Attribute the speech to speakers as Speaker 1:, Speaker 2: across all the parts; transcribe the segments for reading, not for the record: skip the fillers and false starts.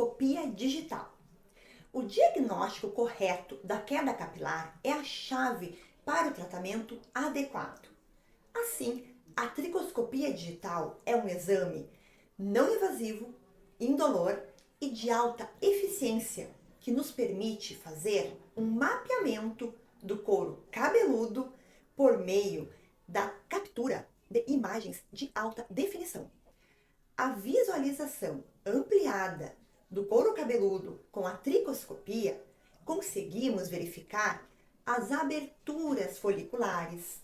Speaker 1: tricoscopia digital. O diagnóstico correto da queda capilar é a chave para o tratamento adequado. Assim, a tricoscopia digital é um exame não invasivo, indolor e de alta eficiência que nos permite fazer um mapeamento do couro cabeludo por meio da captura de imagens de alta definição. A visualização ampliada do couro cabeludo com a tricoscopia, conseguimos verificar as aberturas foliculares,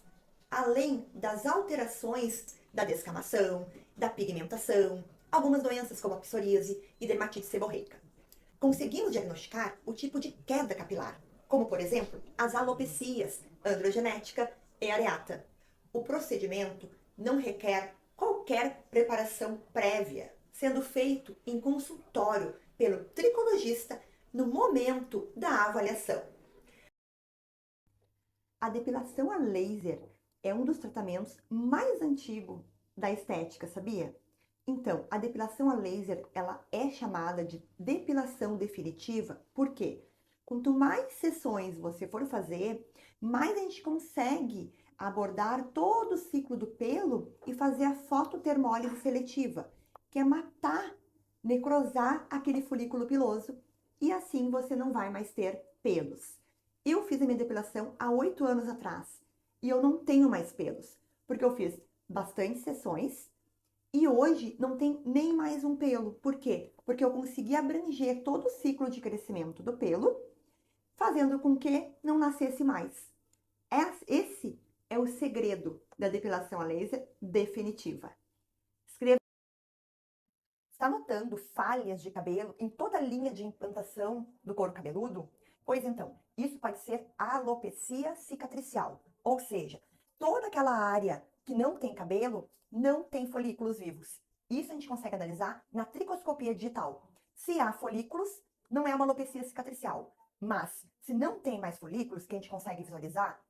Speaker 1: além das alterações da descamação, da pigmentação, algumas doenças como a psoríase e dermatite seborreica. Conseguimos diagnosticar o tipo de queda capilar, como por exemplo as alopecias androgenética e areata. O procedimento não requer qualquer preparação prévia, sendo feito em consultório pelo tricologista no momento da avaliação. A depilação a laser é um dos tratamentos mais antigos da estética, sabia? Então, a depilação a laser, ela é chamada de depilação definitiva, porque quanto mais sessões você for fazer, mais a gente consegue abordar todo o ciclo do pelo e fazer a fototermólise seletiva, que é matar, necrosar aquele folículo piloso, e assim você não vai mais ter pelos. Eu fiz a minha depilação há 8 anos atrás e eu não tenho mais pelos, porque eu fiz bastante sessões e hoje não tem nem mais um pelo. Por quê? Porque eu consegui abranger todo o ciclo de crescimento do pelo, fazendo com que não nascesse mais. Esse é o segredo da depilação a laser definitiva. Escreva. Está notando falhas de cabelo em toda a linha de implantação do couro cabeludo? Pois então, isso pode ser alopecia cicatricial, ou seja, toda aquela área que não tem cabelo não tem folículos vivos. Isso a gente consegue analisar na tricoscopia digital. Se há folículos, não é uma alopecia cicatricial, mas se não tem mais folículos que a gente consegue visualizar,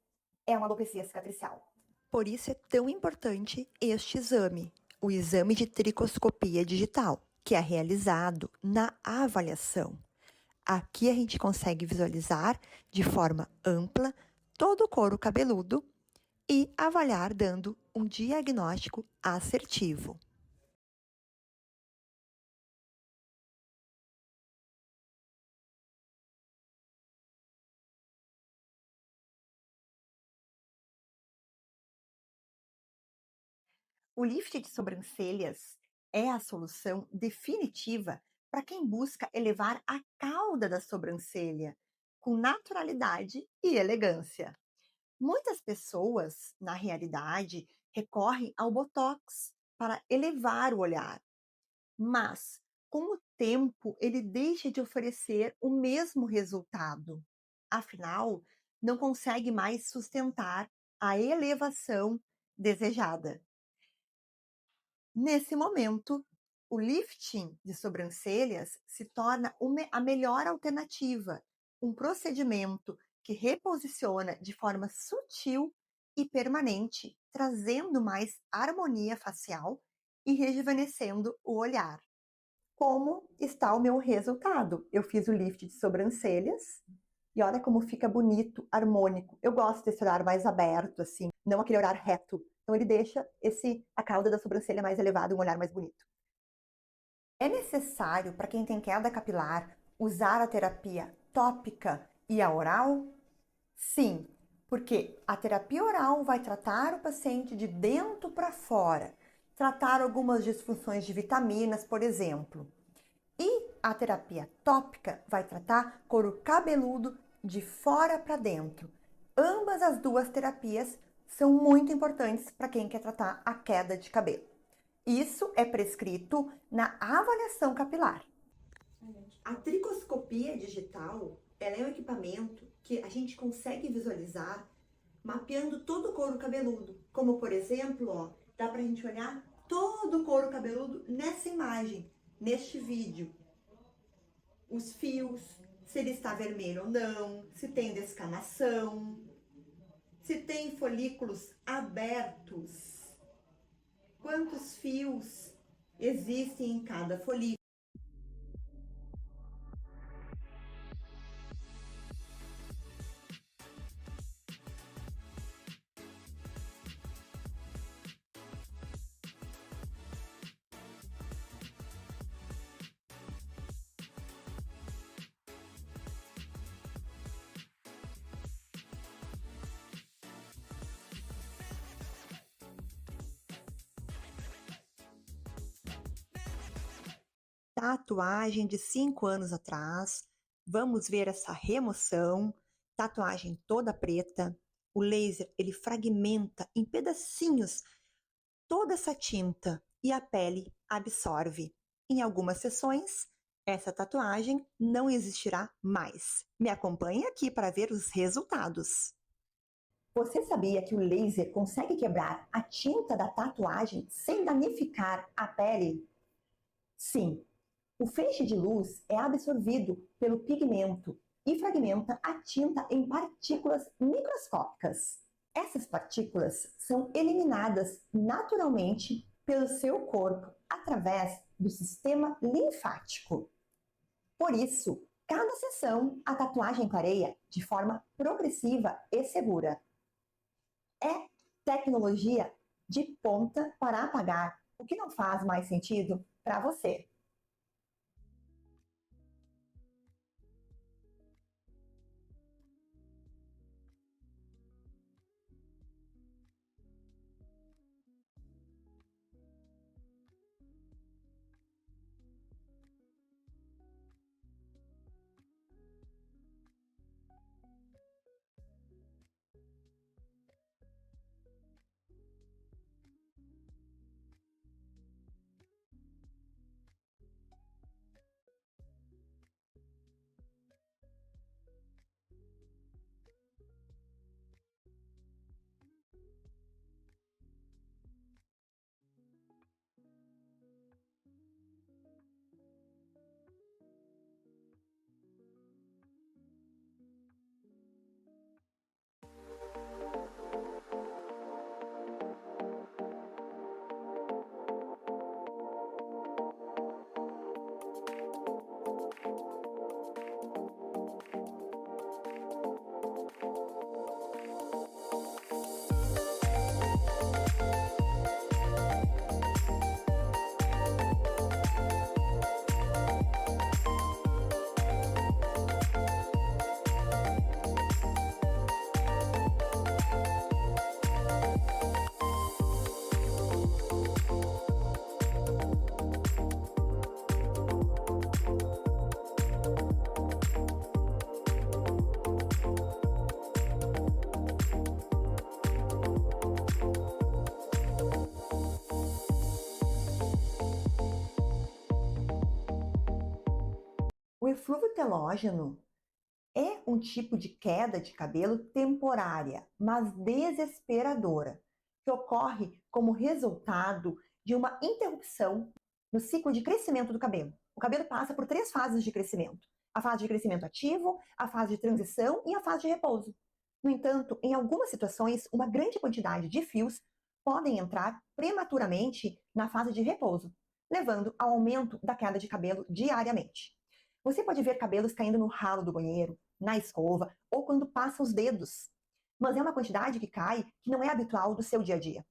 Speaker 1: é uma alopecia cicatricial. Por isso é tão importante este exame, o exame de tricoscopia digital, que é realizado na avaliação. Aqui a gente consegue visualizar de forma ampla todo o couro cabeludo e avaliar dando um diagnóstico assertivo. O lift de sobrancelhas é a solução definitiva para quem busca elevar a cauda da sobrancelha com naturalidade e elegância. Muitas pessoas, na realidade, recorrem ao botox para elevar o olhar, mas com o tempo ele deixa de oferecer o mesmo resultado. Afinal, não consegue mais sustentar a elevação desejada. Nesse momento, o lifting de sobrancelhas se torna a melhor alternativa, um procedimento que reposiciona de forma sutil e permanente, trazendo mais harmonia facial e rejuvenescendo o olhar. Como está o meu resultado? Eu fiz o lift de sobrancelhas e olha como fica bonito, harmônico. Eu gosto desse olhar mais aberto, assim, não aquele olhar reto. Então ele deixa a cauda da sobrancelha mais elevada, um olhar mais bonito. É necessário, para quem tem queda capilar, usar a terapia tópica e a oral? Sim, porque a terapia oral vai tratar o paciente de dentro para fora, tratar algumas disfunções de vitaminas, por exemplo. E a terapia tópica vai tratar couro cabeludo de fora para dentro. Ambas as duas terapias são muito importantes para quem quer tratar a queda de cabelo. Isso é prescrito na avaliação capilar. A tricoscopia digital, ela é um equipamento que a gente consegue visualizar mapeando todo o couro cabeludo. Como, por exemplo, ó, dá pra gente olhar todo o couro cabeludo nessa imagem, neste vídeo. Os fios, se ele está vermelho ou não, se tem descamação, se tem folículos abertos, quantos fios existem em cada folículo. Tatuagem de 5 anos atrás. Vamos ver essa remoção. Tatuagem toda preta. O laser, ele fragmenta em pedacinhos toda essa tinta e a pele absorve. Em algumas sessões, essa tatuagem não existirá mais. Me acompanhe aqui para ver os resultados. Você sabia que o laser consegue quebrar a tinta da tatuagem sem danificar a pele? Sim, o feixe de luz é absorvido pelo pigmento e fragmenta a tinta em partículas microscópicas. Essas partículas são eliminadas naturalmente pelo seu corpo através do sistema linfático. Por isso, cada sessão a tatuagem clareia de forma progressiva e segura. É tecnologia de ponta para apagar o que não faz mais sentido para você. O eflúvio telógeno é um tipo de queda de cabelo temporária, mas desesperadora, que ocorre como resultado de uma interrupção no ciclo de crescimento do cabelo. O cabelo passa por 3 fases de crescimento: a fase de crescimento ativo, a fase de transição e a fase de repouso. No entanto, em algumas situações, uma grande quantidade de fios podem entrar prematuramente na fase de repouso, levando ao aumento da queda de cabelo diariamente. Você pode ver cabelos caindo no ralo do banheiro, na escova ou quando passa os dedos. Mas é uma quantidade que cai que não é habitual do seu dia a dia.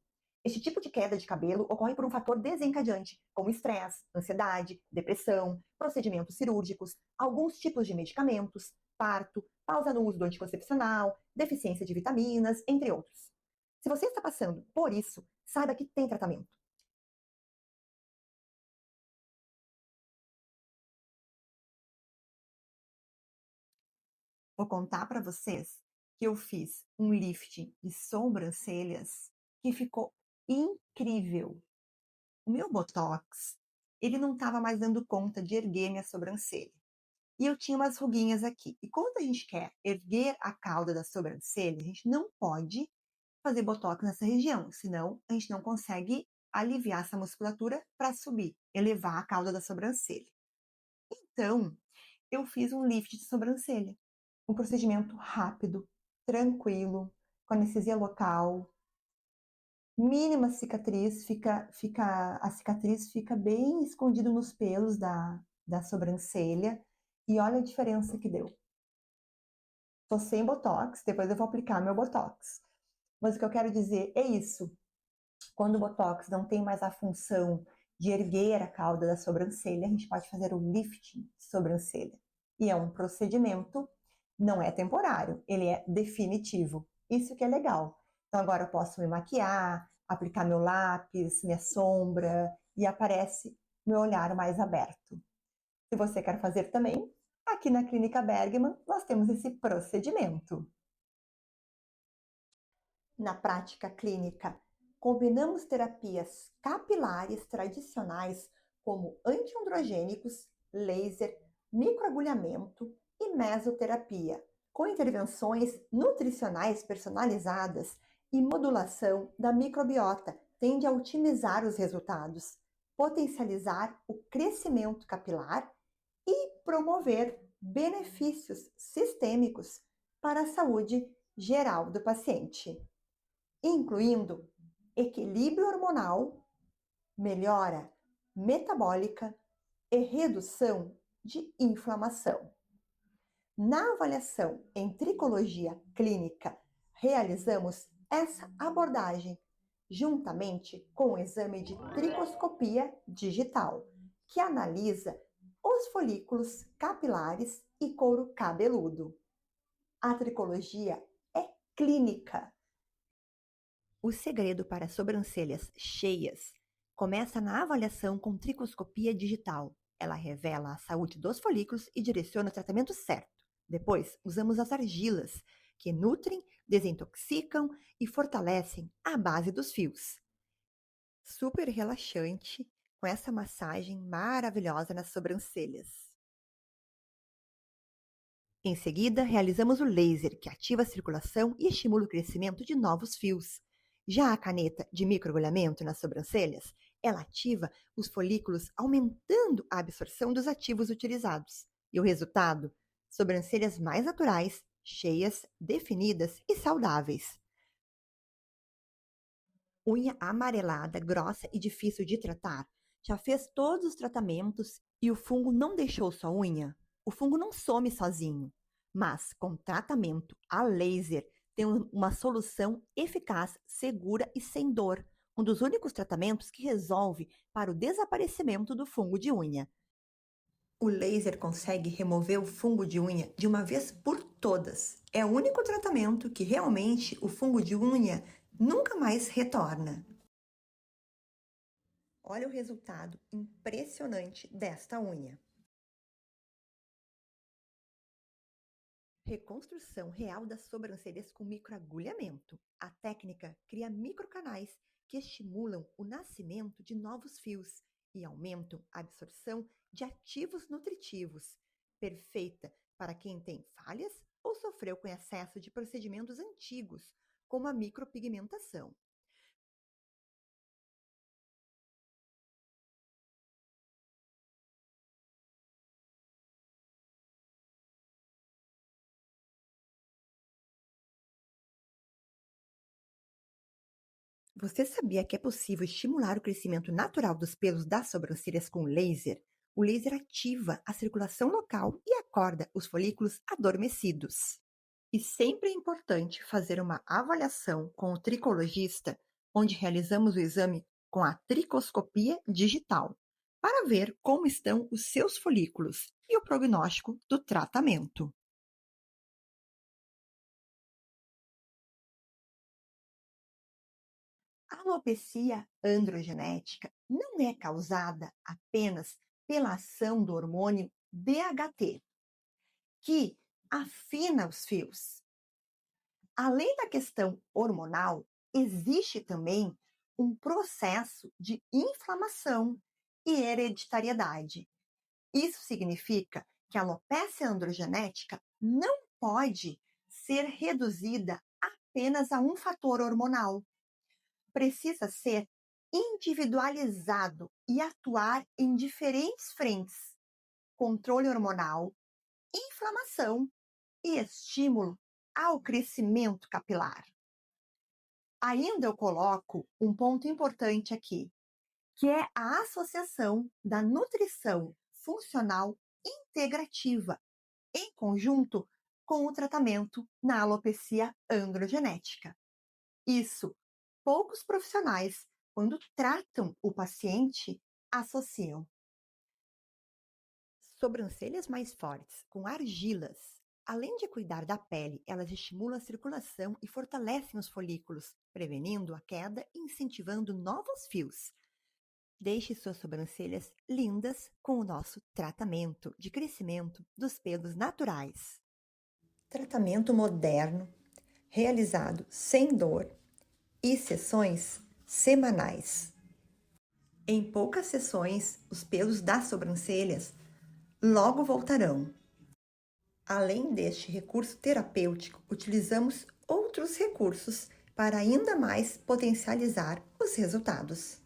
Speaker 1: Este tipo de queda de cabelo ocorre por um fator desencadeante, como estresse, ansiedade, depressão, procedimentos cirúrgicos, alguns tipos de medicamentos, parto, pausa no uso do anticoncepcional, deficiência de vitaminas, entre outros. Se você está passando por isso, saiba que tem tratamento. Vou contar para vocês que eu fiz um lift de sobrancelhas que ficou incrível. O meu botox, ele não estava mais dando conta de erguer minha sobrancelha. E eu tinha umas ruguinhas aqui. E quando a gente quer erguer a cauda da sobrancelha, a gente não pode fazer botox nessa região, senão a gente não consegue aliviar essa musculatura para subir, elevar a cauda da sobrancelha. Então, eu fiz um lift de sobrancelha. Um procedimento rápido, tranquilo, com anestesia local, mínima cicatriz, a cicatriz fica bem escondida nos pelos da sobrancelha, e olha a diferença que deu. Tô sem botox, depois eu vou aplicar meu botox. Mas o que eu quero dizer é isso. Quando o botox não tem mais a função de erguer a cauda da sobrancelha, a gente pode fazer o lifting de sobrancelha. E é um procedimento, não é temporário, ele é definitivo. Isso que é legal. Então agora eu posso me maquiar, aplicar meu lápis, minha sombra, e aparece meu olhar mais aberto. Se você quer fazer também, aqui na Clínica Bergman nós temos esse procedimento. Na prática clínica, combinamos terapias capilares tradicionais como antiandrogênicos, laser, microagulhamento e mesoterapia, com intervenções nutricionais personalizadas e modulação da microbiota, tende a otimizar os resultados, potencializar o crescimento capilar e promover benefícios sistêmicos para a saúde geral do paciente, incluindo equilíbrio hormonal, melhora metabólica e redução de inflamação. Na avaliação em tricologia clínica, realizamos essa abordagem juntamente com o exame de tricoscopia digital, que analisa os folículos capilares e couro cabeludo. A tricologia é clínica. O segredo para sobrancelhas cheias começa na avaliação com tricoscopia digital. Ela revela a saúde dos folículos e direciona o tratamento certo. Depois, usamos as argilas, que nutrem, desintoxicam e fortalecem a base dos fios. Super relaxante, com essa massagem maravilhosa nas sobrancelhas. Em seguida, realizamos o laser, que ativa a circulação e estimula o crescimento de novos fios. Já a caneta de microagulhamento nas sobrancelhas, ela ativa os folículos, aumentando a absorção dos ativos utilizados. E o resultado? Sobrancelhas mais naturais, cheias, definidas e saudáveis. Unha amarelada, grossa e difícil de tratar? Já fez todos os tratamentos e o fungo não deixou sua unha? O fungo não some sozinho, mas com tratamento a laser tem uma solução eficaz, segura e sem dor. Um dos únicos tratamentos que resolve para o desaparecimento do fungo de unha. O laser consegue remover o fungo de unha de uma vez por todas. É o único tratamento que realmente o fungo de unha nunca mais retorna. Olha o resultado impressionante desta unha. Reconstrução real das sobrancelhas com microagulhamento. A técnica cria microcanais que estimulam o nascimento de novos fios e aumentam a absorção de ativos nutritivos. Perfeita para quem tem falhas ou sofreu com excesso de procedimentos antigos, como a micropigmentação. Você sabia que é possível estimular o crescimento natural dos pelos das sobrancelhas com laser? O laser ativa a circulação local e acorda os folículos adormecidos. E sempre é importante fazer uma avaliação com o tricologista, onde realizamos o exame com a tricoscopia digital, para ver como estão os seus folículos e o prognóstico do tratamento. A alopecia androgenética não é causada apenas pela ação do hormônio DHT, que afina os fios. Além da questão hormonal, existe também um processo de inflamação e hereditariedade. Isso significa que a alopecia androgenética não pode ser reduzida apenas a um fator hormonal. Precisa ser individualizado e atuar em diferentes frentes: controle hormonal, inflamação e estímulo ao crescimento capilar. Ainda eu coloco um ponto importante aqui, que é a associação da nutrição funcional integrativa em conjunto com o tratamento na alopecia androgenética. Isso, poucos profissionais, quando tratam o paciente, associam. Sobrancelhas mais fortes, com argilas. Além de cuidar da pele, elas estimulam a circulação e fortalecem os folículos, prevenindo a queda e incentivando novos fios. Deixe suas sobrancelhas lindas com o nosso tratamento de crescimento dos pelos naturais. Tratamento moderno, realizado sem dor e sessões semanais. Em poucas sessões, os pelos das sobrancelhas logo voltarão. Além deste recurso terapêutico, utilizamos outros recursos para ainda mais potencializar os resultados.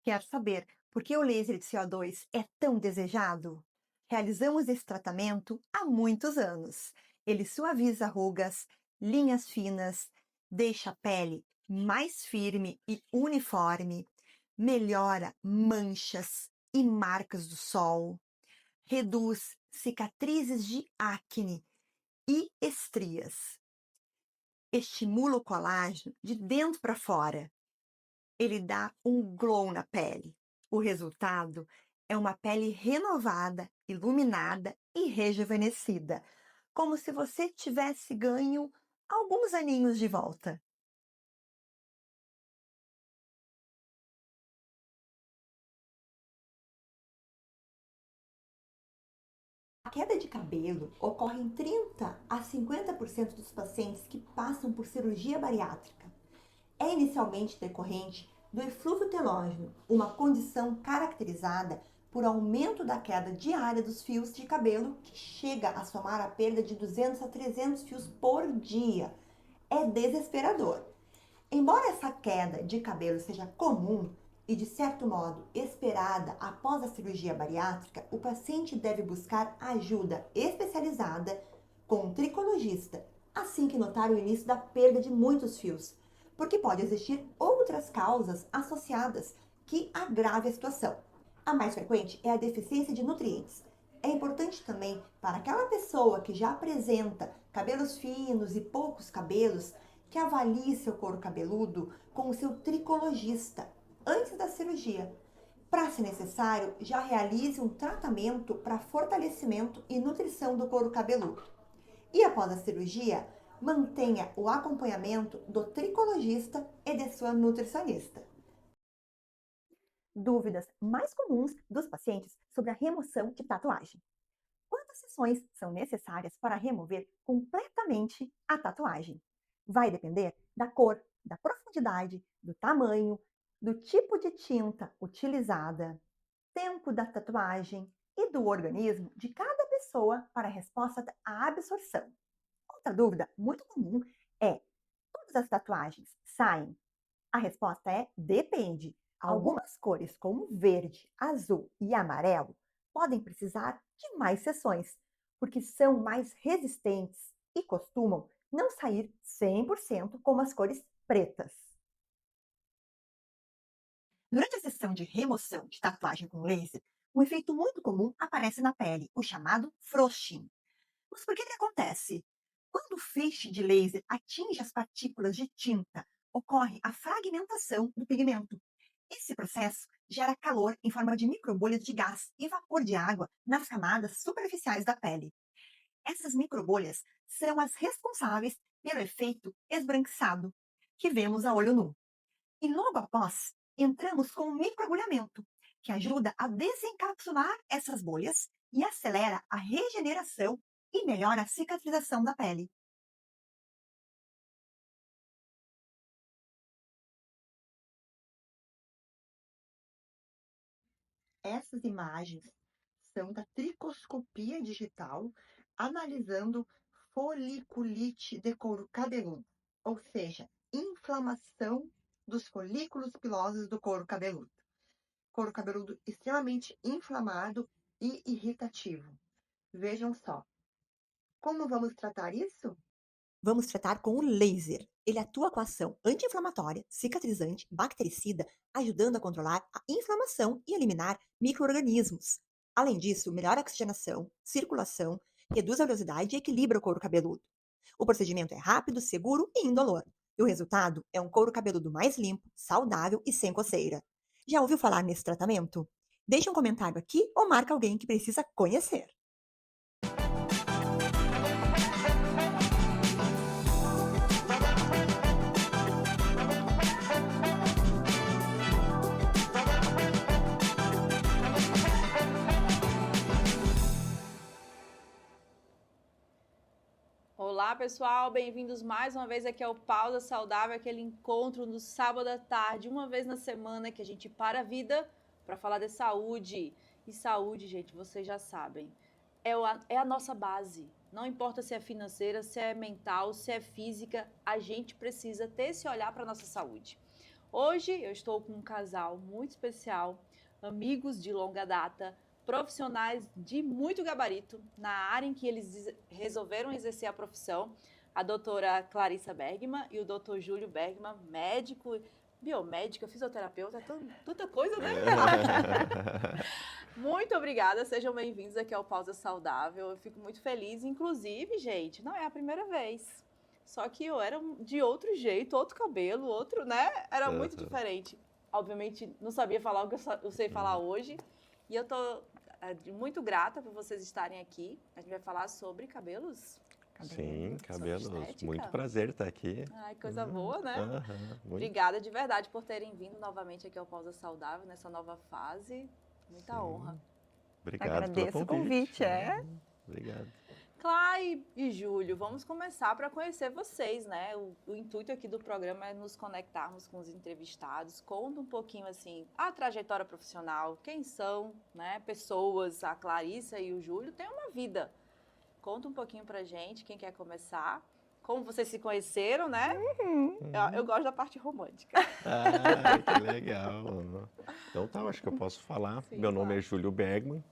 Speaker 1: Quer saber por que o laser de CO2 é tão desejado? Realizamos esse tratamento há muitos anos. Ele suaviza rugas, linhas finas, deixa a pele mais firme e uniforme, melhora manchas e marcas do sol, reduz cicatrizes de acne e estrias, estimula o colágeno de dentro para fora. Ele dá um glow na pele. O resultado é uma pele renovada, iluminada e rejuvenescida, como se você tivesse ganho alguns aninhos de volta. A queda de cabelo ocorre em 30 a 50% dos pacientes que passam por cirurgia bariátrica. É inicialmente decorrente do eflúvio telógeno, uma condição caracterizada por aumento da queda diária dos fios de cabelo, que chega a somar a perda de 200 a 300 fios por dia. É desesperador. Embora essa queda de cabelo seja comum e, de certo modo, esperada após a cirurgia bariátrica, o paciente deve buscar ajuda especializada com um tricologista assim que notar o início da perda de muitos fios, porque pode existir outras causas associadas que agravem a situação. A mais frequente é a deficiência de nutrientes. É importante também para aquela pessoa que já apresenta cabelos finos e poucos cabelos que avalie seu couro cabeludo com o seu tricologista antes da cirurgia. Para, se necessário, já realize um tratamento para fortalecimento e nutrição do couro cabeludo. E após a cirurgia, mantenha o acompanhamento do tricologista e de sua nutricionista. Dúvidas mais comuns dos pacientes sobre a remoção de tatuagem. Quantas sessões são necessárias para remover completamente a tatuagem? Vai depender da cor, da profundidade, do tamanho, do tipo de tinta utilizada, tempo da tatuagem e do organismo de cada pessoa para a resposta à absorção. Outra dúvida muito comum é: todas as tatuagens saem? A resposta é: depende. Algumas cores, como verde, azul e amarelo, podem precisar de mais sessões, porque são mais resistentes e costumam não sair 100% como as cores pretas. Durante a sessão de remoção de tatuagem com laser, um efeito muito comum aparece na pele, o chamado frosting. Mas por que ele acontece? Quando o feixe de laser atinge as partículas de tinta, ocorre a fragmentação do pigmento. Esse processo gera calor em forma de microbolhas de gás e vapor de água nas camadas superficiais da pele. Essas microbolhas são as responsáveis pelo efeito esbranquiçado, que vemos a olho nu. E logo após, entramos com o microagulhamento, que ajuda a desencapsular essas bolhas e acelera a regeneração e melhora a cicatrização da pele. Essas imagens são da tricoscopia digital analisando foliculite de couro cabeludo, ou seja, inflamação dos folículos pilosos do couro cabeludo. Couro cabeludo extremamente inflamado e irritativo. Vejam só. Como vamos tratar isso? Vamos tratar com o laser. Ele atua com ação anti-inflamatória, cicatrizante, bactericida, ajudando a controlar a inflamação e eliminar micro-organismos. Além disso, melhora a oxigenação, circulação, reduz a oleosidade e equilibra o couro cabeludo. O procedimento é rápido, seguro e indolor. E o resultado é um couro cabeludo mais limpo, saudável e sem coceira. Já ouviu falar nesse tratamento? Deixe um comentário aqui ou marque alguém que precisa conhecer.
Speaker 2: Olá, pessoal, bem-vindos mais uma vez aqui ao Pausa Saudável, aquele encontro no sábado à tarde, uma vez na semana que a gente para a vida para falar de saúde. E saúde, gente, vocês já sabem, é a nossa base. Não importa se é financeira, se é mental, se é física, a gente precisa ter esse olhar para a nossa saúde. Hoje eu estou com um casal muito especial, amigos de longa data, profissionais de muito gabarito na área em que eles resolveram exercer a profissão, a doutora Clarissa Bergman e o doutor Júlio Bergman, médico, biomédica, fisioterapeuta, tanta coisa, né? Muito obrigada, sejam bem-vindos aqui ao Pausa Saudável, eu fico muito feliz, inclusive, gente, não é a primeira vez, só que eu era de outro jeito, outro cabelo, outro, né? Era muito diferente. Obviamente, não sabia falar o que eu sei falar hoje, e eu tô muito grata por vocês estarem aqui. A gente vai falar sobre cabelos.
Speaker 3: Sim, cabelos. Muito prazer estar aqui.
Speaker 2: Ai, coisa boa, né?
Speaker 3: Muito.
Speaker 2: Obrigada de verdade por terem vindo novamente aqui ao Pausa Saudável, nessa nova fase. Muita honra.
Speaker 3: Obrigado
Speaker 1: Agradeço
Speaker 3: pelo
Speaker 1: o convite,
Speaker 3: Obrigado.
Speaker 2: Clá e Júlio, vamos começar para conhecer vocês, né? O intuito aqui do programa é nos conectarmos com os entrevistados. Conta um pouquinho, assim, a trajetória profissional, quem são, né? Pessoas, a Clarissa e o Júlio têm uma vida. Conta um pouquinho pra gente, quem quer começar. Como vocês se conheceram, né? Eu gosto da parte romântica.
Speaker 3: Que legal. Então tá, acho que eu posso falar.
Speaker 2: Sim,
Speaker 3: Meu nome
Speaker 2: claro.
Speaker 3: é Júlio Bergman.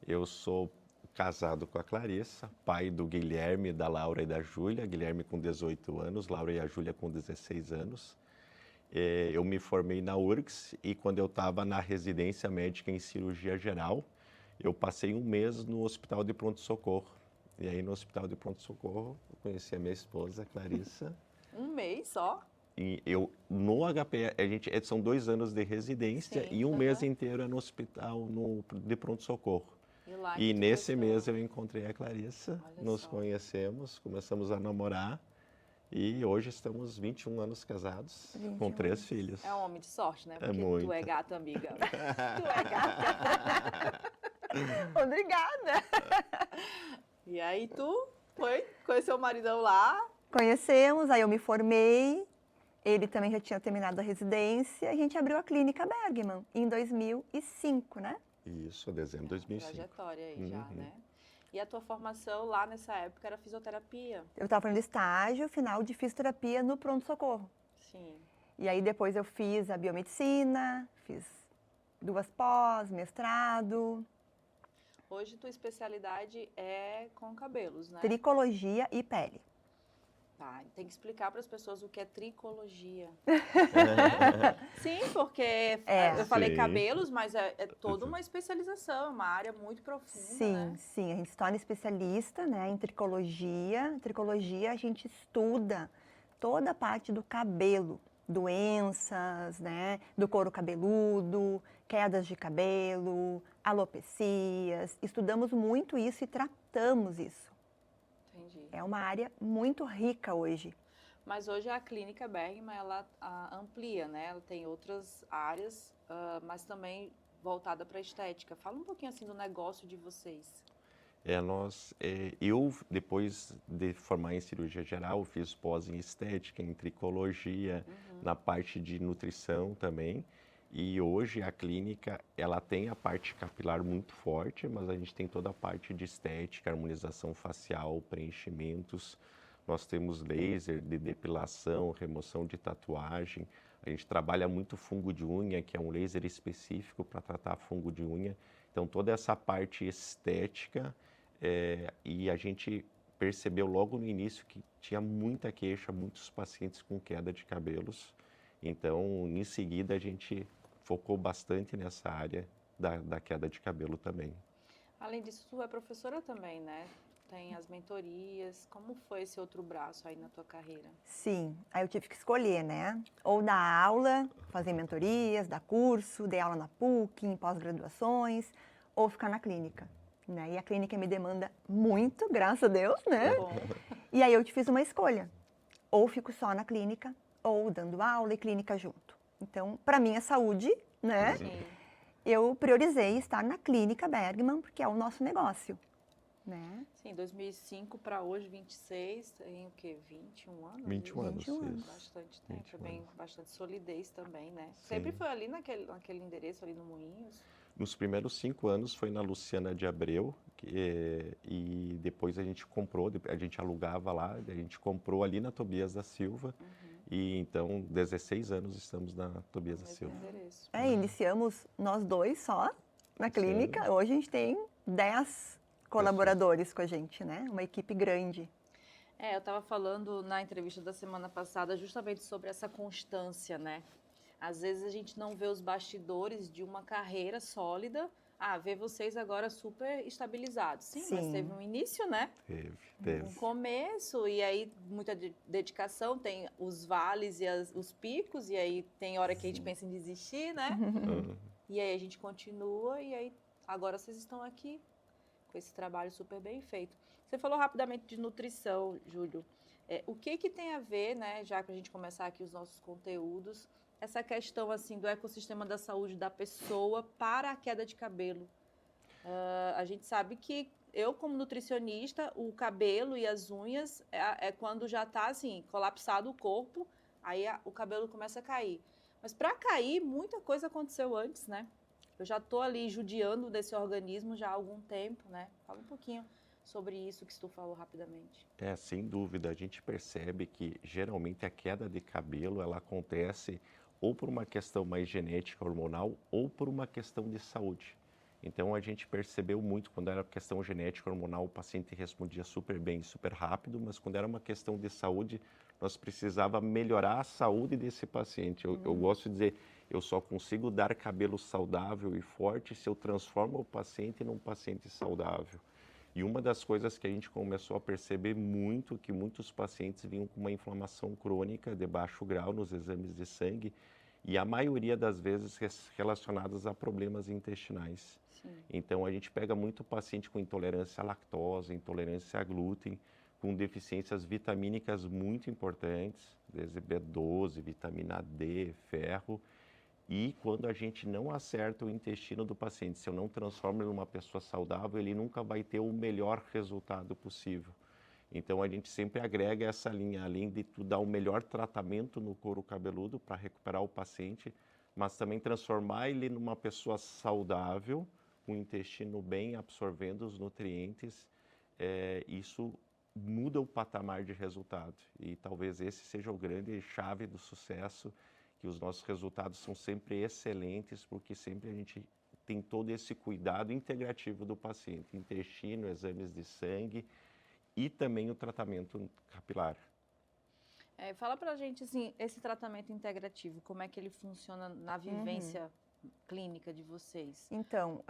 Speaker 3: Eu sou casado com a Clarissa, pai do Guilherme, da Laura e da Júlia. Guilherme com 18 anos, Laura e a Júlia com 16 anos. Eu me formei na URGS e quando eu estava na residência médica em cirurgia geral, eu passei um mês no hospital de pronto-socorro. E aí no hospital de pronto-socorro eu conheci a minha esposa, Clarissa.
Speaker 2: Um mês só?
Speaker 3: E eu, no HP, são 2 anos de residência.
Speaker 2: Sim,
Speaker 3: E um mês inteiro é no hospital de pronto-socorro.
Speaker 2: Lá
Speaker 3: E
Speaker 2: que tu
Speaker 3: nesse
Speaker 2: gostou.
Speaker 3: mês eu encontrei a Clarissa,
Speaker 2: Olha
Speaker 3: nos
Speaker 2: só.
Speaker 3: conhecemos, começamos a namorar e hoje estamos 21 anos casados,
Speaker 1: 21
Speaker 3: com 3
Speaker 1: anos.
Speaker 3: filhos.
Speaker 2: É um homem de sorte, né?
Speaker 3: É
Speaker 2: Porque tu
Speaker 3: muito.
Speaker 2: é gato, amiga. Tu é gata.
Speaker 1: Obrigada.
Speaker 2: E aí tu conheceu o maridão lá.
Speaker 1: Conhecemos, aí eu me formei, ele também já tinha terminado a residência, a gente abriu a Clínica Bergman em 2005, né?
Speaker 3: Isso, dezembro de 2005.
Speaker 2: Trajetória aí já, né? E a tua formação lá nessa época era fisioterapia?
Speaker 1: Eu estava fazendo estágio final de fisioterapia no pronto-socorro.
Speaker 2: Sim.
Speaker 1: E aí depois eu fiz a biomedicina, fiz 2 pós, mestrado,
Speaker 2: Hoje tua especialidade é com cabelos, né?
Speaker 1: tricologia e pele.
Speaker 2: Tá, tem que explicar para as pessoas o que é tricologia. Sim, porque eu falei
Speaker 3: Sim.
Speaker 2: cabelos, mas é toda uma especialização, uma área muito profunda,
Speaker 1: Sim,
Speaker 2: né?
Speaker 1: sim, a gente se torna especialista, né, em tricologia. Tricologia a gente estuda toda a parte do cabelo, doenças, né, do couro cabeludo, quedas de cabelo, alopecias. Estudamos muito isso e tratamos isso.
Speaker 2: Entendi.
Speaker 1: É uma área muito rica hoje.
Speaker 2: Mas hoje a Clínica Bergman, ela amplia, né? Ela tem outras áreas, mas também voltada para estética. Fala um pouquinho assim do negócio de vocês.
Speaker 3: Eu, depois de formar em cirurgia geral, fiz pós em estética, em tricologia, na parte de nutrição também. E hoje a clínica, ela tem a parte capilar muito forte, mas a gente tem toda a parte de estética, harmonização facial, preenchimentos. Nós temos laser de depilação, remoção de tatuagem. A gente trabalha muito fungo de unha, que é um laser específico para tratar fungo de unha. Então toda essa parte estética, e a gente percebeu logo no início que tinha muita queixa, muitos pacientes com queda de cabelos. Então, em seguida, a gente focou bastante nessa área da queda de cabelo também.
Speaker 2: Além disso, tu é professora também, né? Tem as mentorias. Como foi esse outro braço aí na tua carreira?
Speaker 1: Sim, aí eu tive que escolher, né? Ou dar aula, fazer mentorias, dar curso, dar aula na PUC, em pós-graduações, ou ficar na clínica, né? E a clínica me demanda muito, graças a Deus, né?
Speaker 2: Bom,
Speaker 1: E aí eu te fiz uma escolha. Ou fico só na clínica, ou dando aula e clínica junto. Então, para minha saúde, né?
Speaker 2: sim.
Speaker 1: Eu priorizei estar na Clínica Bergman, porque é o nosso negócio. né?
Speaker 2: Sim, 2005 para hoje, 26, tem o quê? 21 anos?
Speaker 3: 21 anos,
Speaker 1: 21 anos.
Speaker 3: isso.
Speaker 2: Bastante tempo,
Speaker 3: 21
Speaker 2: bem,
Speaker 3: anos.
Speaker 2: bastante solidez também, né?
Speaker 3: Sim.
Speaker 2: Sempre foi ali naquele endereço, ali no Moinhos?
Speaker 3: Nos primeiros 5 anos foi na Luciana de Abreu, e depois a gente comprou, a gente alugava lá, a gente comprou ali na Tobias da Silva, e então 16 anos estamos na Tobias da
Speaker 2: Mesmo
Speaker 3: Silva.
Speaker 2: endereço.
Speaker 1: Iniciamos nós dois só na clínica.
Speaker 3: Sim.
Speaker 1: Hoje a gente tem 10 colaboradores com a gente, né? Uma equipe grande.
Speaker 2: Eu estava falando na entrevista da semana passada justamente sobre essa constância, né? Às vezes a gente não vê os bastidores de uma carreira sólida. Vê vocês agora super estabilizados. Sim, mas
Speaker 1: Sim.
Speaker 2: teve um início, né?
Speaker 3: Teve.
Speaker 2: Um começo, e aí muita dedicação, tem os vales e os picos, e aí tem hora que a gente pensa em desistir, né? E aí a gente continua, e aí agora vocês estão aqui com esse trabalho super bem feito. Você falou rapidamente de nutrição, Júlio. O que tem a ver, né, já para a gente começar aqui os nossos conteúdos, essa questão assim do ecossistema da saúde da pessoa para a queda de cabelo? A gente sabe que eu, como nutricionista, o cabelo e as unhas é quando já está assim, colapsado o corpo, aí o cabelo começa a cair. Mas para cair, muita coisa aconteceu antes, né? Eu já estou ali judiando desse organismo já há algum tempo, né? Fala um pouquinho sobre isso que tu falou rapidamente.
Speaker 3: Sem dúvida, a gente percebe que geralmente a queda de cabelo ela acontece ou por uma questão mais genética hormonal ou por uma questão de saúde. Então a gente percebeu muito quando era questão genética hormonal o paciente respondia super bem, super rápido, mas quando era uma questão de saúde nós precisava melhorar a saúde desse paciente. Eu gosto de dizer, eu só consigo dar cabelo saudável e forte se eu transformo o paciente num paciente saudável. E uma das coisas que a gente começou a perceber muito, que muitos pacientes vinham com uma inflamação crônica de baixo grau nos exames de sangue, e a maioria das vezes relacionadas a problemas intestinais.
Speaker 2: Sim.
Speaker 3: Então a gente pega muito paciente com intolerância à lactose, intolerância a glúten, com deficiências vitamínicas muito importantes, desde B12, vitamina D, ferro. E quando a gente não acerta o intestino do paciente, se eu não transformo ele numa pessoa saudável, ele nunca vai ter o melhor resultado possível. Então a gente sempre agrega essa linha, além de tu dar o melhor tratamento no couro cabeludo para recuperar o paciente, mas também transformar ele numa pessoa saudável, com o intestino bem absorvendo os nutrientes. Isso muda o patamar de resultado. E talvez esse seja o grande chave do sucesso, que os nossos resultados são sempre excelentes, porque sempre a gente tem todo esse cuidado integrativo do paciente, intestino, exames de sangue e também o tratamento capilar.
Speaker 2: Fala pra gente, assim, esse tratamento integrativo, como é que ele funciona na vivência clínica de vocês?
Speaker 1: Então,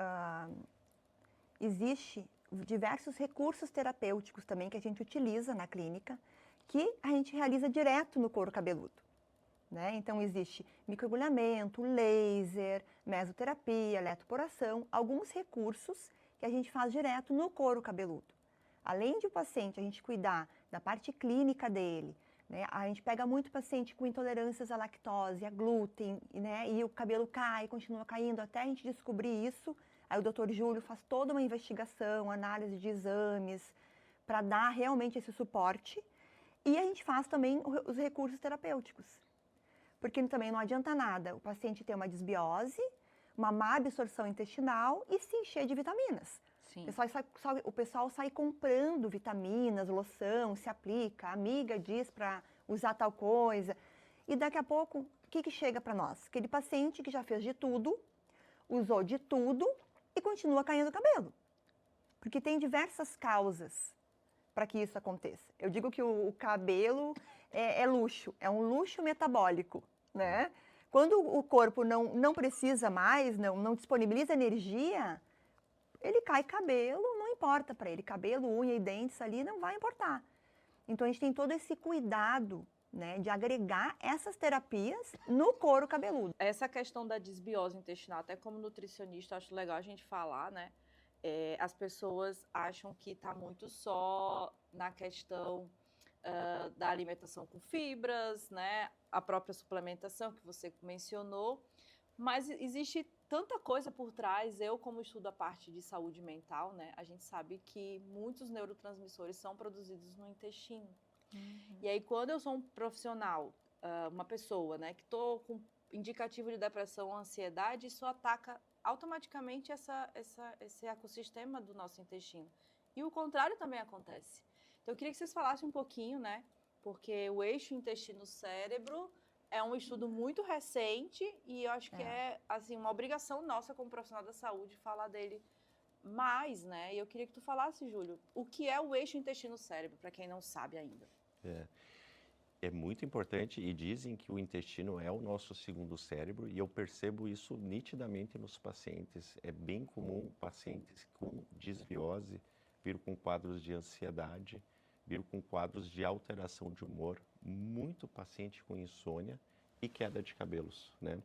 Speaker 1: existe diversos recursos terapêuticos também que a gente utiliza na clínica, que a gente realiza direto no couro cabeludo. Né? Então, existe microagulhamento, laser, mesoterapia, eletroporação, alguns recursos que a gente faz direto no couro cabeludo. Além de o paciente, a gente cuidar da parte clínica dele, né? A gente pega muito paciente com intolerâncias à lactose, a glúten, né? E o cabelo cai, continua caindo, até a gente descobrir isso. Aí o Dr. Júlio faz toda uma investigação, análise de exames, para dar realmente esse suporte. E a gente faz também os recursos terapêuticos. Porque também não adianta nada o paciente ter uma desbiose, uma má absorção intestinal e se encher de vitaminas.
Speaker 2: Sim.
Speaker 1: O pessoal sai comprando vitaminas, loção, se aplica, a amiga diz para usar tal coisa. E daqui a pouco, o que chega para nós? Aquele paciente que já fez de tudo, usou de tudo e continua caindo o cabelo. Porque tem diversas causas para que isso aconteça. Eu digo que o cabelo é luxo, é um luxo metabólico, né? Quando o corpo não precisa mais, não disponibiliza energia, ele cai cabelo, não importa para ele, cabelo, unha e dentes ali não vai importar. Então a gente tem todo esse cuidado, né, de agregar essas terapias no couro cabeludo.
Speaker 2: Essa questão da desbiose intestinal, até como nutricionista, acho legal a gente falar, né? As pessoas acham que está muito só na questão da alimentação com fibras, né? A própria suplementação que você mencionou, Mas existe tanta coisa por trás. Eu, como estudo a parte de saúde mental, né, a gente sabe que muitos neurotransmissores são produzidos no intestino. E aí, quando eu sou um profissional, uma pessoa, né, que estou com indicativo de depressão ou ansiedade, isso ataca automaticamente esse ecossistema do nosso intestino. E o contrário também acontece. Então, eu queria que vocês falassem um pouquinho, né, porque o eixo intestino-cérebro é um estudo muito recente e eu acho que é assim, uma obrigação nossa como profissional da saúde falar dele mais, né? E eu queria que tu falasse, Júlio, o que é o eixo intestino-cérebro, para quem não sabe ainda.
Speaker 3: É muito importante e dizem que o intestino é o nosso segundo cérebro e eu percebo isso nitidamente nos pacientes. É bem comum pacientes com desbiose vir com quadros de ansiedade, vir com quadros de alteração de humor, muito paciente com insônia e queda de cabelos, né?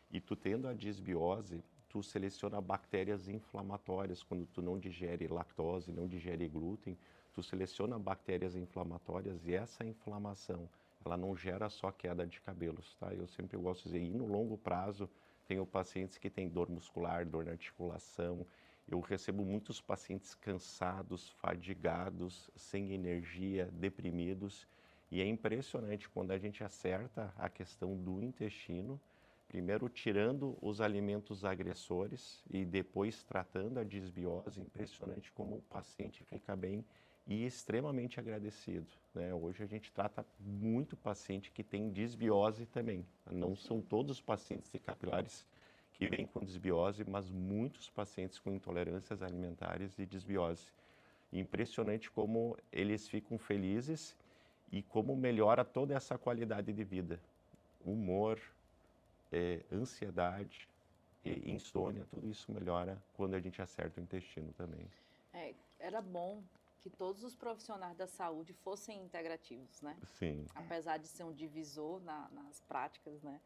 Speaker 3: E tu tendo a desbiose, tu seleciona bactérias inflamatórias quando tu não digere lactose, não digere glúten, tu seleciona bactérias inflamatórias e essa inflamação ela não gera só queda de cabelos, tá? Eu sempre gosto de dizer, e no longo prazo, tenho pacientes que têm dor muscular, dor na articulação. Eu recebo muitos pacientes cansados, fadigados, sem energia, deprimidos. E é impressionante quando a gente acerta a questão do intestino, primeiro tirando os alimentos agressores e depois tratando a desbiose, impressionante como o paciente fica bem e extremamente agradecido, né? Hoje a gente trata muito paciente que tem desbiose também. Não são todos os pacientes de capilares que vêm com desbiose, mas muitos pacientes com intolerâncias alimentares e desbiose. Impressionante como eles ficam felizes e como melhora toda essa qualidade de vida. Humor, ansiedade, insônia, tudo isso melhora quando a gente acerta o intestino também.
Speaker 2: Era bom que todos os profissionais da saúde fossem integrativos, né?
Speaker 3: Sim.
Speaker 2: Apesar de ser um divisor nas práticas, né?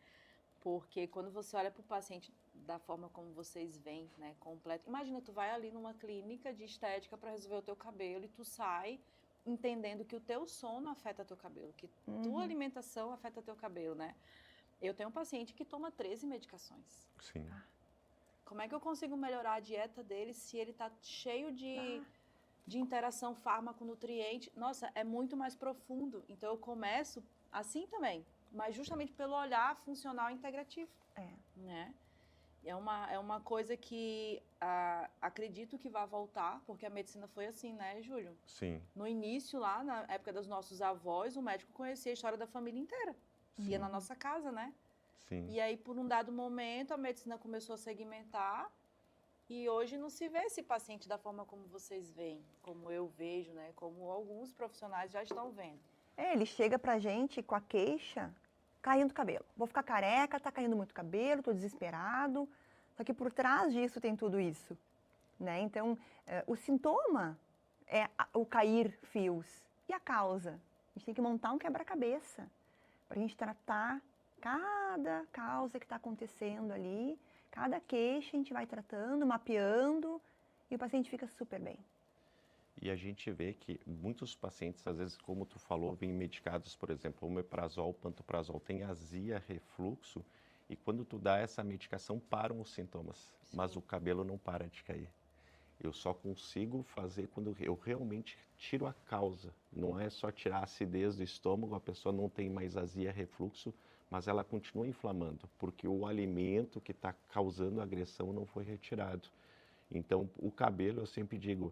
Speaker 2: Porque quando você olha para o paciente da forma como vocês veem, né, completo. Imagina, tu vai ali numa clínica de estética para resolver o teu cabelo e tu sai entendendo que o teu sono afeta teu cabelo, que tua alimentação afeta teu cabelo, né? Eu tenho um paciente que toma 13 medicações.
Speaker 3: Sim.
Speaker 2: Como é que eu consigo melhorar a dieta dele se ele tá cheio de interação fármaco-nutriente? Nossa, é muito mais profundo. Então, eu começo assim também, mas justamente pelo olhar funcional integrativo. Né? É uma coisa que acredito que vai voltar, porque a medicina foi assim, né, Júlio?
Speaker 3: Sim.
Speaker 2: No início, lá na época dos nossos avós, o médico conhecia a história da família inteira.
Speaker 3: Sim.
Speaker 2: Ia na nossa casa, né?
Speaker 3: Sim.
Speaker 2: E aí, por um dado momento, a medicina começou a segmentar e hoje não se vê esse paciente da forma como vocês veem, como eu vejo, né? Como alguns profissionais já estão vendo.
Speaker 1: Ele chega pra gente com a queixa, caindo cabelo. Vou ficar careca, tá caindo muito cabelo, tô desesperado. Só que por trás disso tem tudo isso, né? Então, o sintoma é o cair fios. E a causa? A gente tem que montar um quebra-cabeça pra gente tratar cada causa que está acontecendo ali, cada queixa a gente vai tratando, mapeando, e o paciente fica super bem.
Speaker 3: E a gente vê que muitos pacientes, às vezes, como tu falou, vêm medicados, por exemplo, omeprazol, pantoprazol, tem azia, refluxo, e quando tu dá essa medicação, param os sintomas, mas o cabelo não para de cair. Eu só consigo fazer quando eu realmente tiro a causa. Não é só tirar a acidez do estômago, a pessoa não tem mais azia, refluxo, mas ela continua inflamando, porque o alimento que está causando a agressão não foi retirado. Então, o cabelo, eu sempre digo,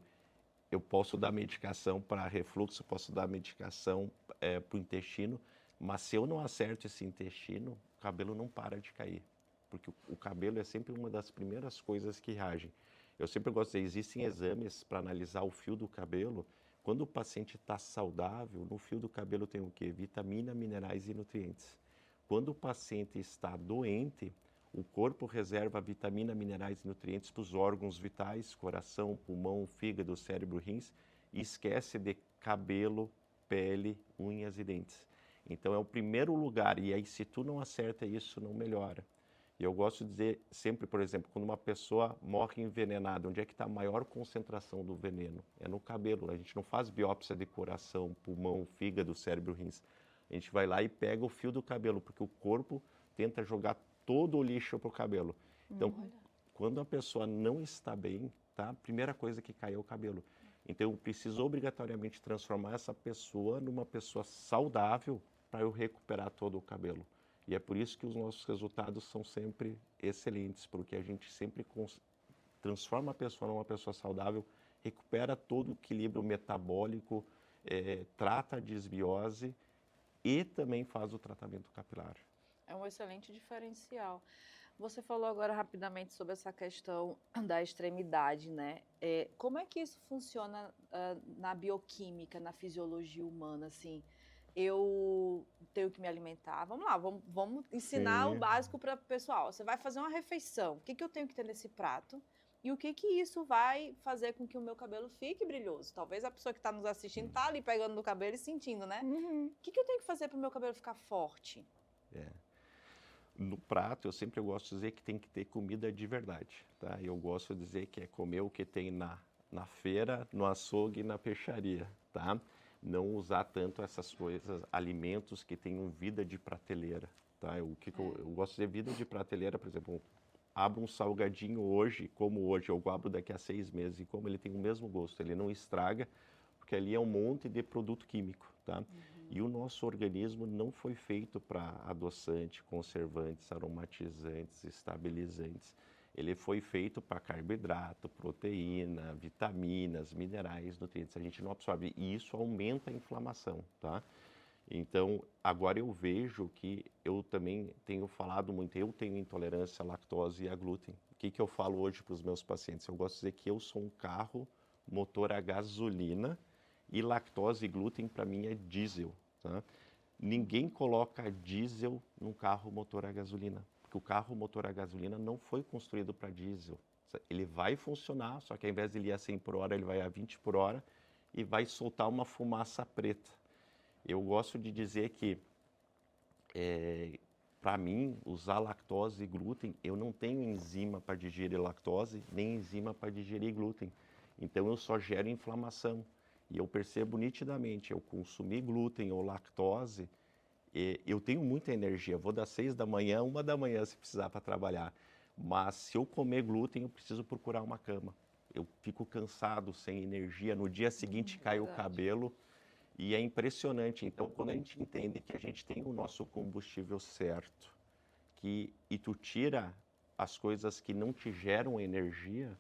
Speaker 3: eu posso dar medicação para refluxo, posso dar medicação para o intestino, mas se eu não acerto esse intestino, o cabelo não para de cair, porque o cabelo é sempre uma das primeiras coisas que reagem. Eu sempre gosto de dizer, existem exames para analisar o fio do cabelo. Quando o paciente está saudável, no fio do cabelo tem o quê? Vitamina, minerais e nutrientes. Quando o paciente está doente, o corpo reserva vitamina, minerais e nutrientes para os órgãos vitais, coração, pulmão, fígado, cérebro, rins, e esquece de cabelo, pele, unhas e dentes. Então é o primeiro lugar, e aí se tu não acerta isso, não melhora. E eu gosto de dizer sempre, por exemplo, quando uma pessoa morre envenenada, onde é que está a maior concentração do veneno? É no cabelo. A gente não faz biópsia de coração, pulmão, fígado, cérebro, rins. A gente vai lá e pega o fio do cabelo, porque o corpo tenta jogar todo o lixo para o cabelo. Então,
Speaker 2: Olha.
Speaker 3: quando a pessoa não está bem, tá? A primeira coisa que cai é o cabelo. Então, eu preciso obrigatoriamente transformar essa pessoa numa pessoa saudável para eu recuperar todo o cabelo. E é por isso que os nossos resultados são sempre excelentes, porque a gente sempre transforma a pessoa numa pessoa saudável, recupera todo o equilíbrio metabólico, trata a desbiose e também faz o tratamento capilar.
Speaker 2: É um excelente diferencial. Você falou agora rapidamente sobre essa questão da extremidade, né? Como é que isso funciona na bioquímica, na fisiologia humana, assim? Eu tenho que me alimentar. Vamos lá, vamos ensinar o
Speaker 3: Sim.
Speaker 2: básico para o pessoal. Você vai fazer uma refeição. O que eu tenho que ter nesse prato? E o que isso vai fazer com que o meu cabelo fique brilhoso? Talvez a pessoa que está nos assistindo está ali pegando no cabelo e sentindo, né?
Speaker 1: Uhum.
Speaker 2: O que eu tenho que fazer para o meu cabelo ficar forte?
Speaker 3: No prato, eu sempre gosto de dizer que tem que ter comida de verdade, tá? Eu gosto de dizer que é comer o que tem na feira, no açougue e na peixaria, tá? Não usar tanto essas coisas, alimentos que tenham vida de prateleira, tá? Eu gosto de dizer vida de prateleira, por exemplo, abro um salgadinho hoje, como hoje, eu abro daqui a 6 meses, e como ele tem o mesmo gosto, ele não estraga, porque ali é um monte de produto químico, tá? E o nosso organismo não foi feito para adoçante, conservantes, aromatizantes, estabilizantes. Ele foi feito para carboidrato, proteína, vitaminas, minerais, nutrientes. A gente não absorve e isso aumenta a inflamação, tá? Então, agora eu vejo que eu também tenho falado muito, eu tenho intolerância à lactose e a glúten. O que eu falo hoje para os meus pacientes? Eu gosto de dizer que eu sou um carro motor a gasolina e lactose e glúten para mim é diesel, tá? Ninguém coloca diesel num carro motor a gasolina, porque o carro motor a gasolina não foi construído para diesel. Ele vai funcionar, só que ao invés de ele ir a 100 por hora, ele vai a 20 por hora e vai soltar uma fumaça preta. Eu gosto de dizer que, para mim, usar lactose e glúten, eu não tenho enzima para digerir lactose, nem enzima para digerir glúten. Então, eu só gero inflamação. E eu percebo nitidamente, eu consumir glúten ou lactose, eu tenho muita energia. Vou das 6 da manhã, 1 da manhã se precisar para trabalhar. Mas se eu comer glúten, eu preciso procurar uma cama. Eu fico cansado, sem energia. No dia seguinte cai o cabelo. E é impressionante. Então, quando a gente entende que a gente tem o nosso combustível certo, e tu tira as coisas que não te geram energia,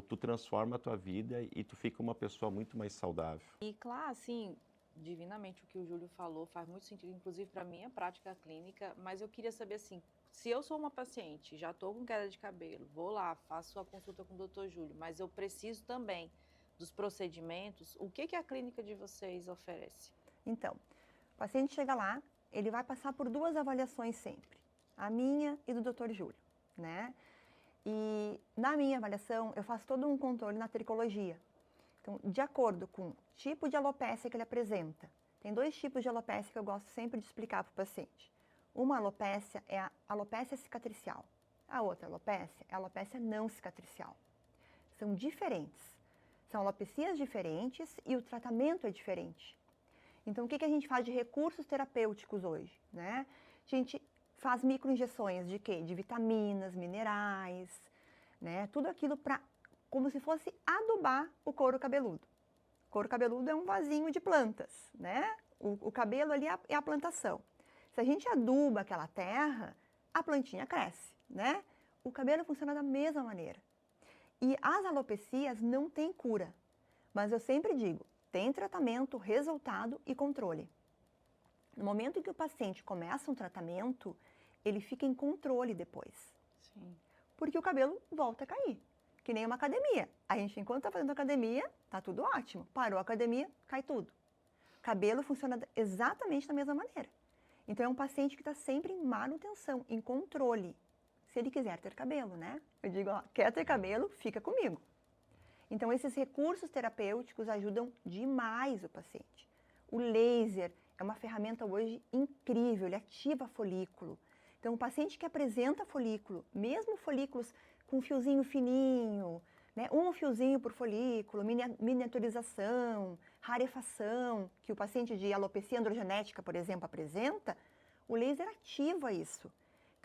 Speaker 3: tu transforma a tua vida e tu fica uma pessoa muito mais saudável.
Speaker 2: E claro, assim, divinamente o que o Júlio falou faz muito sentido, inclusive para a minha prática clínica, mas eu queria saber assim, se eu sou uma paciente, já estou com queda de cabelo, vou lá, faço a consulta com o Dr. Júlio, mas eu preciso também dos procedimentos, o que a clínica de vocês oferece?
Speaker 1: Então, o paciente chega lá, ele vai passar por 2 avaliações sempre, a minha e do Dr. Júlio, né? E na minha avaliação, eu faço todo um controle na tricologia. Então, de acordo com o tipo de alopécia que ele apresenta, tem 2 tipos de alopécia que eu gosto sempre de explicar para o paciente. Uma alopécia é a alopécia cicatricial. A outra alopécia é a alopécia não cicatricial. São diferentes. São alopecias diferentes e o tratamento é diferente. Então, o que a gente faz de recursos terapêuticos hoje, né? A gente faz microinjeções de quê? De vitaminas, minerais, né? Tudo aquilo como se fosse adubar o couro cabeludo. O couro cabeludo é um vasinho de plantas, né? O cabelo ali é a plantação. Se a gente aduba aquela terra, a plantinha cresce, né? O cabelo funciona da mesma maneira. E as alopecias não têm cura, mas eu sempre digo, tem tratamento, resultado e controle. No momento em que o paciente começa um tratamento, ele fica em controle depois.
Speaker 2: Sim.
Speaker 1: Porque o cabelo volta a cair, que nem uma academia. A gente, enquanto está fazendo academia, tá tudo ótimo. Parou a academia, cai tudo. O cabelo funciona exatamente da mesma maneira. Então, é um paciente que está sempre em manutenção, em controle. Se ele quiser ter cabelo, né? Eu digo, ó, quer ter cabelo? Fica comigo. Então, esses recursos terapêuticos ajudam demais o paciente. O laser é uma ferramenta hoje incrível, ele ativa folículo. Então, o paciente que apresenta folículo, mesmo folículos com fiozinho fininho, né, um fiozinho por folículo, miniaturização, rarefação, que o paciente de alopecia androgenética, por exemplo, apresenta, o laser ativa isso.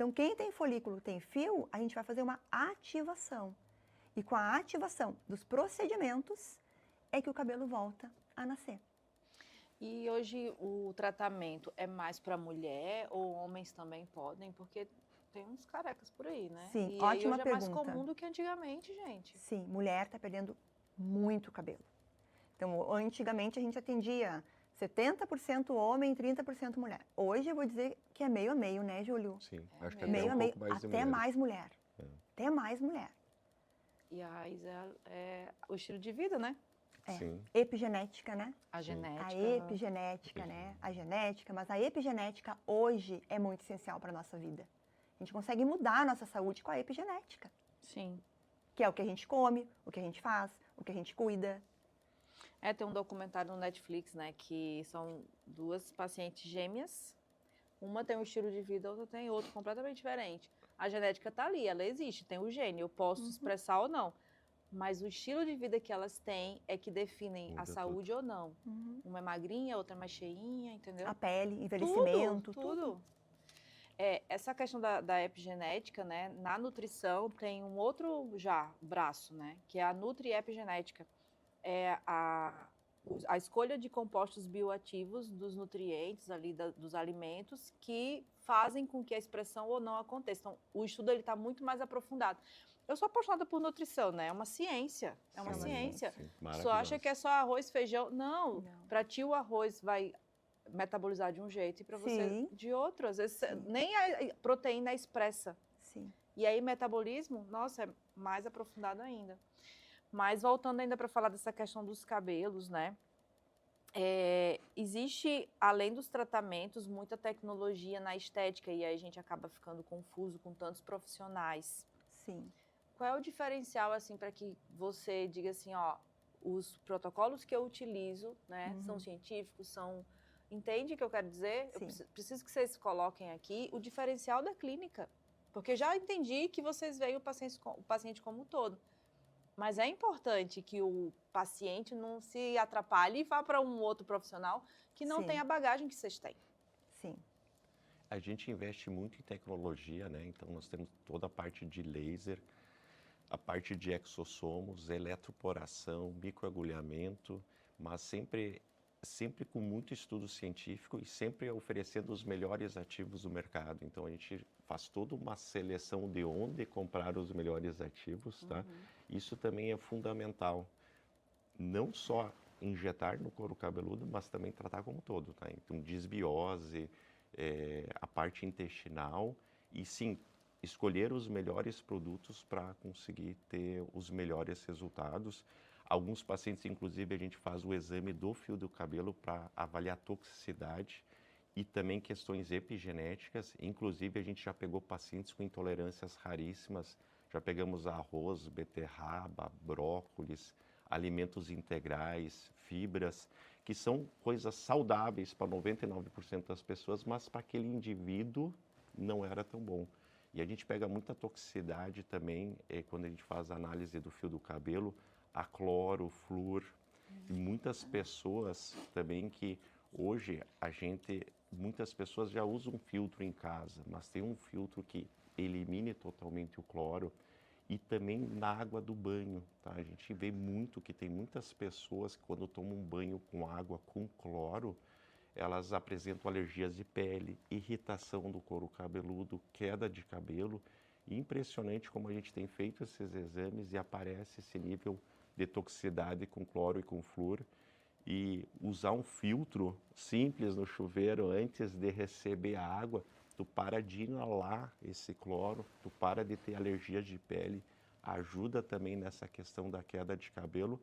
Speaker 1: Então, quem tem folículo, tem fio, a gente vai fazer uma ativação. E com a ativação dos procedimentos é que o cabelo volta a nascer.
Speaker 2: E hoje o tratamento é mais para mulher ou homens também podem? Porque tem uns carecas por aí, né?
Speaker 1: Sim,
Speaker 2: E aí
Speaker 1: ótima
Speaker 2: hoje é mais
Speaker 1: pergunta.
Speaker 2: comum do que antigamente, gente.
Speaker 1: Sim, mulher está perdendo muito cabelo. Então, antigamente a gente atendia 70% homem e 30% mulher. Hoje eu vou dizer que é meio a meio, né, Júlio?
Speaker 3: Sim, acho que
Speaker 2: meio
Speaker 3: até
Speaker 1: Meio
Speaker 3: um
Speaker 1: a meio,
Speaker 3: pouco mais de
Speaker 1: até
Speaker 3: mulheres.
Speaker 1: mais mulher.
Speaker 3: É.
Speaker 1: Até mais mulher.
Speaker 2: E a raiz é o estilo de vida, né?
Speaker 1: É.
Speaker 3: Sim.
Speaker 1: Epigenética, né?
Speaker 2: A
Speaker 3: Sim.
Speaker 2: genética.
Speaker 1: A epigenética, né? A genética, mas a epigenética hoje é muito essencial para a nossa vida. A gente consegue mudar a nossa saúde com a epigenética,
Speaker 2: Sim.
Speaker 1: que é o que a gente come, o que a gente faz, o que a gente cuida.
Speaker 2: Tem um documentário no Netflix, né? Que são duas pacientes gêmeas. Uma tem um estilo de vida, a outra tem outro completamente diferente. A genética tá ali, ela existe, tem o gene, eu posso expressar ou não. Mas o estilo de vida que elas têm é que definem
Speaker 3: Muda
Speaker 2: a saúde ou não.
Speaker 1: Uhum.
Speaker 2: Uma é magrinha, outra é mais cheinha, entendeu?
Speaker 1: A pele, envelhecimento,
Speaker 2: Tudo. Essa questão da epigenética, né? Na nutrição tem um outro braço, né? Que é a nutri-epigenética. É a escolha de compostos bioativos dos nutrientes ali dos alimentos que fazem com que a expressão ou não aconteça. Então, o estudo está muito mais aprofundado. Eu sou apaixonada por nutrição, né? É uma ciência. É uma
Speaker 1: Sim,
Speaker 2: ciência.
Speaker 3: Sim,
Speaker 2: Só acha que é só arroz, feijão. Não.
Speaker 1: Não.
Speaker 2: Para ti o arroz vai metabolizar de um jeito e para você
Speaker 1: Sim.
Speaker 2: de outro. Às vezes
Speaker 1: Sim.
Speaker 2: nem a proteína é expressa.
Speaker 1: Sim.
Speaker 2: E aí metabolismo, nossa, é mais aprofundado ainda. Mas voltando ainda para falar dessa questão dos cabelos, né? Existe, além dos tratamentos, muita tecnologia na estética e aí a gente acaba ficando confuso com tantos profissionais.
Speaker 1: Sim.
Speaker 2: Qual é o diferencial, assim, para que você diga assim, ó, os protocolos que eu utilizo, né, são científicos, Entende o que eu quero dizer?
Speaker 1: Sim.
Speaker 2: Eu preciso que vocês coloquem aqui o diferencial da clínica. Porque eu já entendi que vocês veem o paciente como um todo. Mas é importante que o paciente não se atrapalhe e vá para um outro profissional que não
Speaker 1: Sim.
Speaker 2: tem a bagagem que vocês têm.
Speaker 1: Sim.
Speaker 3: A gente investe muito em tecnologia, né? Então nós temos toda a parte de laser, a parte de exossomos, eletroporação, microagulhamento, mas sempre com muito estudo científico e sempre oferecendo os melhores ativos do mercado. Então a gente faz toda uma seleção de onde comprar os melhores ativos, tá? Isso também é fundamental. Não só injetar no couro cabeludo, mas também tratar como um todo, tá? Então desbiose, a parte intestinal e sim, escolher os melhores produtos para conseguir ter os melhores resultados. Alguns pacientes, inclusive, a gente faz o exame do fio do cabelo para avaliar a toxicidade e também questões epigenéticas. Inclusive, a gente já pegou pacientes com intolerâncias raríssimas. Já pegamos arroz, beterraba, brócolis, alimentos integrais, fibras, que são coisas saudáveis para 99% das pessoas, mas para aquele indivíduo não era tão bom. E a gente pega muita toxicidade também quando a gente faz a análise do fio do cabelo, a cloro, flúor, e muitas pessoas também que hoje muitas pessoas já usam filtro em casa, mas tem um filtro que elimine totalmente o cloro e também na água do banho, tá? A gente vê muito que tem muitas pessoas que quando tomam um banho com água com cloro, elas apresentam alergias de pele, irritação do couro cabeludo, queda de cabelo. E impressionante como a gente tem feito esses exames e aparece esse nível de toxicidade com cloro e com flúor. E usar um filtro simples no chuveiro antes de receber a água, tu para de inalar esse cloro, tu para de ter alergias de pele, ajuda também nessa questão da queda de cabelo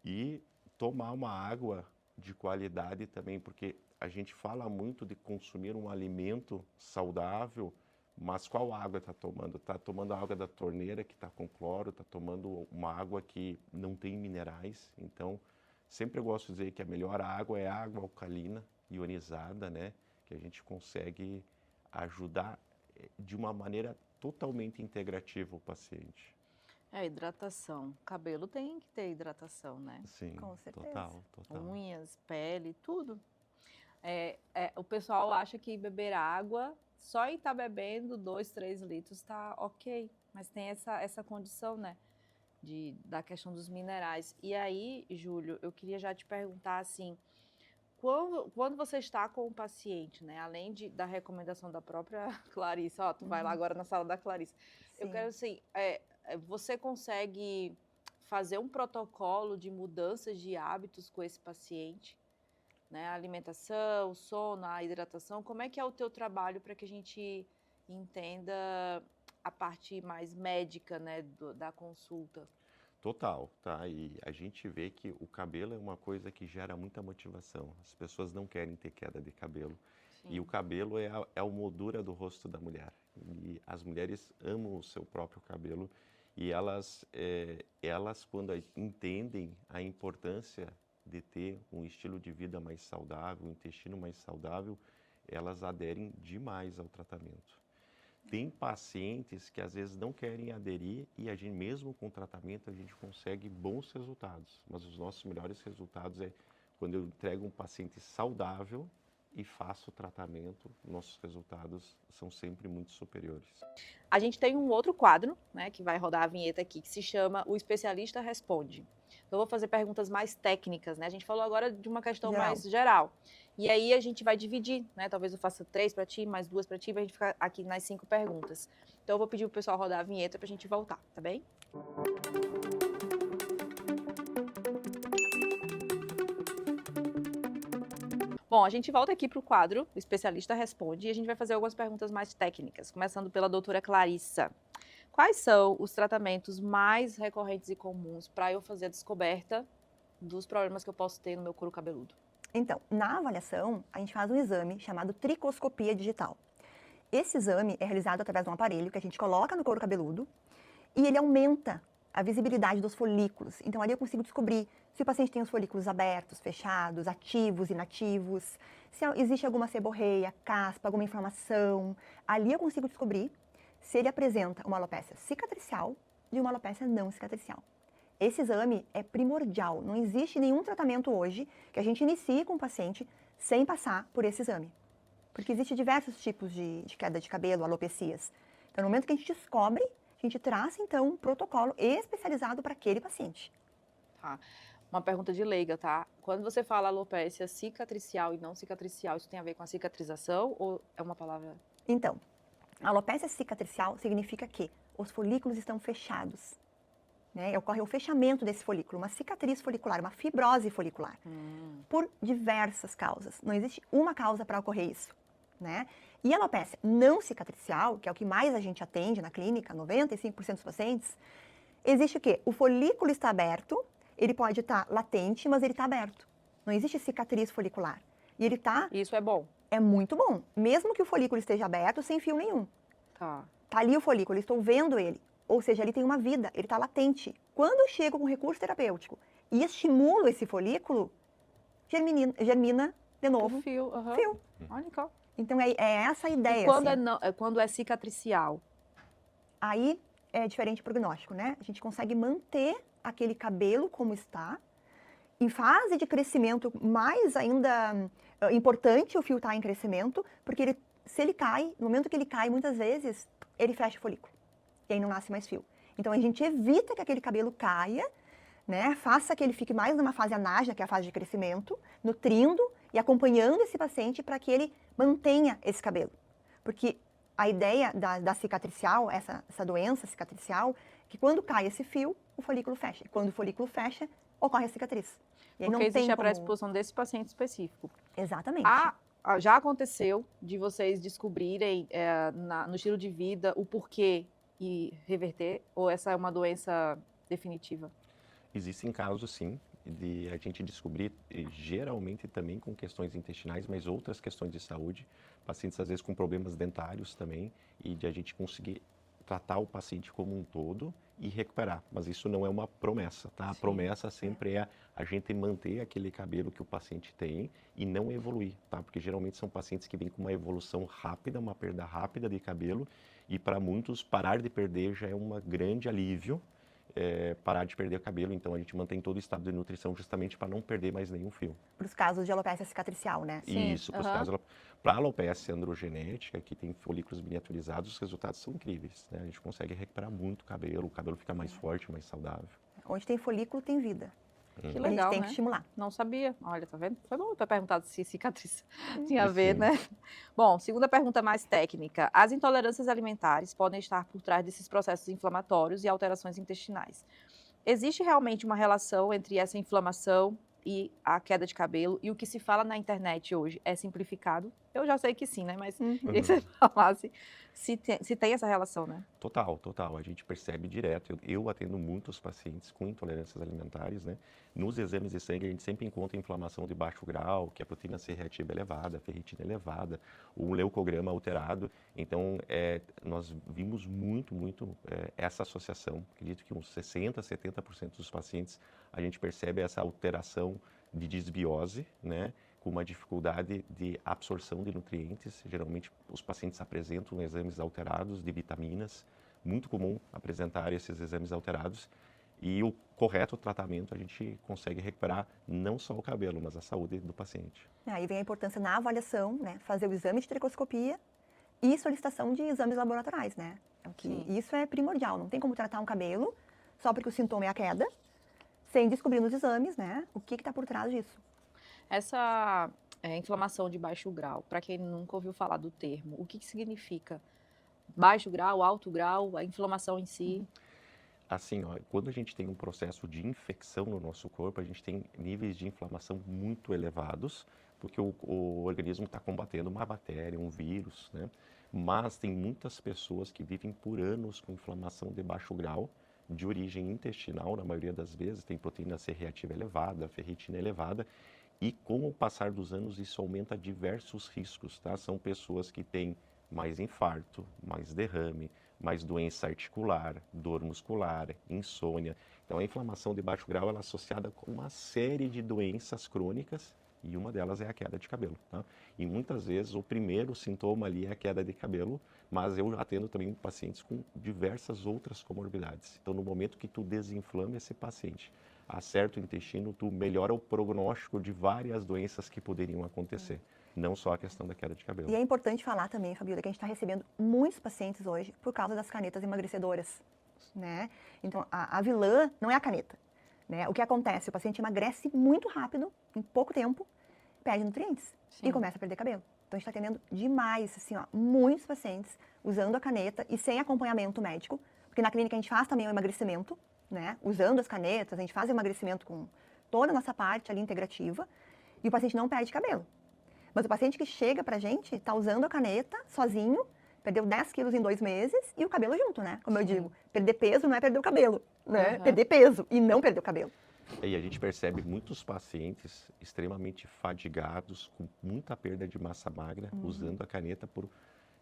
Speaker 3: e tomar uma água de qualidade também, porque a gente fala muito de consumir um alimento saudável, mas qual água está tomando? Está tomando a água da torneira que está com cloro, está tomando uma água que não tem minerais. Então, sempre eu gosto de dizer que a melhor água é a água alcalina, ionizada, né? Que a gente consegue ajudar de uma maneira totalmente integrativa o paciente.
Speaker 2: Hidratação. Cabelo tem que ter hidratação, né?
Speaker 3: Sim,
Speaker 1: Com certeza.
Speaker 3: total.
Speaker 2: Unhas, pele, tudo. O pessoal acha que beber água só em estar bebendo 2, 3 litros tá ok, mas tem essa condição, né, da questão dos minerais. E aí, Júlio, eu queria já te perguntar, assim, quando você está com o paciente, né, além da recomendação da própria Clarissa, ó, tu vai lá agora na sala da Clarissa, eu quero, assim, você consegue fazer um protocolo de mudanças de hábitos com esse paciente? Né, a alimentação, o sono, a hidratação, como é que é o teu trabalho para que a gente entenda a parte mais médica, né, da consulta?
Speaker 3: Total, tá? E a gente vê que o cabelo é uma coisa que gera muita motivação. As pessoas não querem ter queda de cabelo. E o
Speaker 2: Sim.
Speaker 3: cabelo é a moldura do rosto da mulher. E as mulheres amam o seu próprio cabelo. E elas quando entendem a importância de ter um estilo de vida mais saudável, um intestino mais saudável, elas aderem demais ao tratamento. Tem pacientes que às vezes não querem aderir e a gente, mesmo com o tratamento, a gente consegue bons resultados. Mas os nossos melhores resultados é quando eu entrego um paciente saudável e faço o tratamento, nossos resultados são sempre muito superiores.
Speaker 2: A gente tem um outro quadro, né, que vai rodar a vinheta aqui, que se chama O Especialista Responde. Então, eu vou fazer perguntas mais técnicas, né? A gente falou agora de uma questão mais geral. E aí a gente vai dividir, né? Talvez eu faça 3 para ti, mais 2 para ti, para a gente ficar aqui nas 5 perguntas. Então, eu vou pedir pro pessoal rodar a vinheta para a gente voltar, tá bem? Bom, a gente volta aqui para o quadro, o Especialista Responde, e a gente vai fazer algumas perguntas mais técnicas, começando pela doutora Clarissa. Quais são os tratamentos mais recorrentes e comuns para eu fazer a descoberta dos problemas que eu posso ter no meu couro cabeludo?
Speaker 1: Então, na avaliação, a gente faz um exame chamado tricoscopia digital. Esse exame é realizado através de um aparelho que a gente coloca no couro cabeludo e ele aumenta a visibilidade dos folículos. Então, ali eu consigo descobrir se o paciente tem os folículos abertos, fechados, ativos, inativos, se existe alguma seborreia, caspa, alguma inflamação. Ali eu consigo descobrir se ele apresenta uma alopécia cicatricial de uma alopécia não cicatricial. Esse exame é primordial. Não existe nenhum tratamento hoje que a gente inicie com o paciente sem passar por esse exame. Porque existem diversos tipos de queda de cabelo, alopecias. Então, no momento que a gente descobre, a gente traça, então, um protocolo especializado para aquele paciente.
Speaker 2: Tá. Uma pergunta de leiga, tá? Quando você fala alopécia cicatricial e não cicatricial, isso tem a ver com a cicatrização ou é uma palavra?
Speaker 1: Então, a alopécia cicatricial significa que os folículos estão fechados. Né? Ocorre o fechamento desse folículo, uma cicatriz folicular, uma fibrose folicular, por diversas causas. Não existe uma causa para ocorrer isso. Né? E a alopécia não cicatricial, que é o que mais a gente atende na clínica, 95% dos pacientes, existe o quê? O folículo está aberto, ele pode estar latente, mas ele está aberto. Não existe cicatriz folicular. E ele está...
Speaker 2: Isso é bom?
Speaker 1: É muito bom. Mesmo que o folículo esteja aberto, sem fio nenhum.
Speaker 2: Tá.
Speaker 1: Tá ali o folículo, estou vendo ele. Ou seja, ele tem uma vida, ele está latente. Quando eu chego com recurso terapêutico e estimulo esse folículo, germina de novo
Speaker 2: o fio.
Speaker 1: fio.
Speaker 2: Olha só.
Speaker 1: Então, é essa a ideia.
Speaker 2: E quando,
Speaker 1: assim.
Speaker 2: quando é cicatricial?
Speaker 1: Aí é diferente o prognóstico, né? A gente consegue manter aquele cabelo como está. Em fase de crescimento, mais ainda importante o fio estar em crescimento, porque se ele cai, no momento que ele cai, muitas vezes, ele fecha o folículo. E aí não nasce mais fio. Então, a gente evita que aquele cabelo caia, né? Faça que ele fique mais numa fase anágena, que é a fase de crescimento, nutrindo e acompanhando esse paciente para que ele mantenha esse cabelo. Porque a ideia da cicatricial, essa doença cicatricial, que quando cai esse fio, o folículo fecha. E quando o folículo fecha, ocorre a cicatriz. E aí
Speaker 2: Porque
Speaker 1: não
Speaker 2: existe
Speaker 1: tem
Speaker 2: a
Speaker 1: como...
Speaker 2: predisposição desse paciente específico.
Speaker 1: Exatamente.
Speaker 2: Já aconteceu de vocês descobrirem no estilo de vida o porquê e reverter? Ou essa é uma doença definitiva?
Speaker 3: Existem casos, sim, de a gente descobrir, geralmente também com questões intestinais, mas outras questões de saúde, pacientes às vezes com problemas dentários também, e de a gente conseguir tratar o paciente como um todo e recuperar. Mas isso não é uma promessa, tá? A promessa sempre é a gente manter aquele cabelo que o paciente tem e não evoluir, tá? Porque geralmente são pacientes que vêm com uma evolução rápida, uma perda rápida de cabelo, e para muitos parar de perder já é um grande alívio. parar de perder cabelo. Então a gente mantém todo o estado de nutrição justamente para não perder mais nenhum fio.
Speaker 1: Para os casos de alopecia cicatricial, né?
Speaker 2: Sim,
Speaker 3: Isso, para os casos. Para a alopecia androgenética, que tem folículos miniaturizados, os resultados são incríveis, né? A gente consegue recuperar muito o cabelo fica mais forte, mais saudável.
Speaker 1: Onde tem folículo, tem vida.
Speaker 2: Que
Speaker 1: A gente
Speaker 2: legal,
Speaker 1: tem
Speaker 2: né?
Speaker 1: que estimular.
Speaker 2: Não sabia. Olha, tá vendo? Foi bom ter perguntado se cicatriz tinha a ver,
Speaker 3: Sim.
Speaker 2: né? Bom, segunda pergunta mais técnica. As intolerâncias alimentares podem estar por trás desses processos inflamatórios e alterações intestinais. Existe realmente uma relação entre essa inflamação e a queda de cabelo? E o que se fala na internet hoje é simplificado? Eu já sei que sim, né? Mas queria que você falasse se tem essa relação, né?
Speaker 3: Total, total. A gente percebe direto. Eu atendo muitos pacientes com intolerâncias alimentares, né? Nos exames de sangue, a gente sempre encontra inflamação de baixo grau, que a proteína C reativa é elevada, a ferritina elevada, o leucograma alterado. Então, nós vimos muito essa associação. Acredito que uns 60%, 70% dos pacientes, a gente percebe essa alteração de disbiose, né? Com uma dificuldade de absorção de nutrientes. Geralmente, os pacientes apresentam exames alterados de vitaminas. Muito comum apresentar esses exames alterados. E o correto tratamento, a gente consegue recuperar não só o cabelo, mas a saúde do paciente.
Speaker 1: Aí vem a importância na avaliação, né? Fazer o exame de tricoscopia e solicitação de exames laboratoriais, né? Isso é primordial. Não tem como tratar um cabelo só porque o sintoma é a queda, sem descobrir nos exames, né? O que está por trás disso.
Speaker 2: Essa inflamação de baixo grau, para quem nunca ouviu falar do termo, o que significa? Baixo grau, alto grau, a inflamação em si?
Speaker 3: Assim, ó, quando a gente tem um processo de infecção no nosso corpo, a gente tem níveis de inflamação muito elevados, porque o organismo está combatendo uma bactéria, um vírus, né? Mas tem muitas pessoas que vivem por anos com inflamação de baixo grau, de origem intestinal, na maioria das vezes, tem proteína C reativa elevada, ferritina elevada, e com o passar dos anos isso aumenta diversos riscos, tá? São pessoas que têm mais infarto, mais derrame, mais doença articular, dor muscular, insônia. Então a inflamação de baixo grau ela é associada com uma série de doenças crônicas e uma delas é a queda de cabelo, tá? E muitas vezes o primeiro sintoma ali é a queda de cabelo, mas eu atendo também pacientes com diversas outras comorbidades. Então no momento que tu desinflama esse paciente, acerta o intestino, tu melhora o prognóstico de várias doenças que poderiam acontecer. Não só a questão da queda de cabelo.
Speaker 1: E é importante falar também, Fabiola, que a gente está recebendo muitos pacientes hoje por causa das canetas emagrecedoras, né? Então, a vilã não é a caneta, né? O que acontece? O paciente emagrece muito rápido, em pouco tempo, perde nutrientes e começa a perder cabelo. Então, a gente está atendendo demais, assim, ó, muitos pacientes usando a caneta e sem acompanhamento médico, porque na clínica a gente faz também o emagrecimento, né? Usando as canetas, a gente faz o emagrecimento com toda a nossa parte ali integrativa e o paciente não perde cabelo. Mas o paciente que chega pra gente tá usando a caneta sozinho, perdeu 10 quilos em 2 meses e o cabelo junto, né? Como eu digo, perder peso não é perder o cabelo, né? Perder peso e não perder o cabelo.
Speaker 3: E a gente percebe muitos pacientes extremamente fadigados, com muita perda de massa magra, usando a caneta por...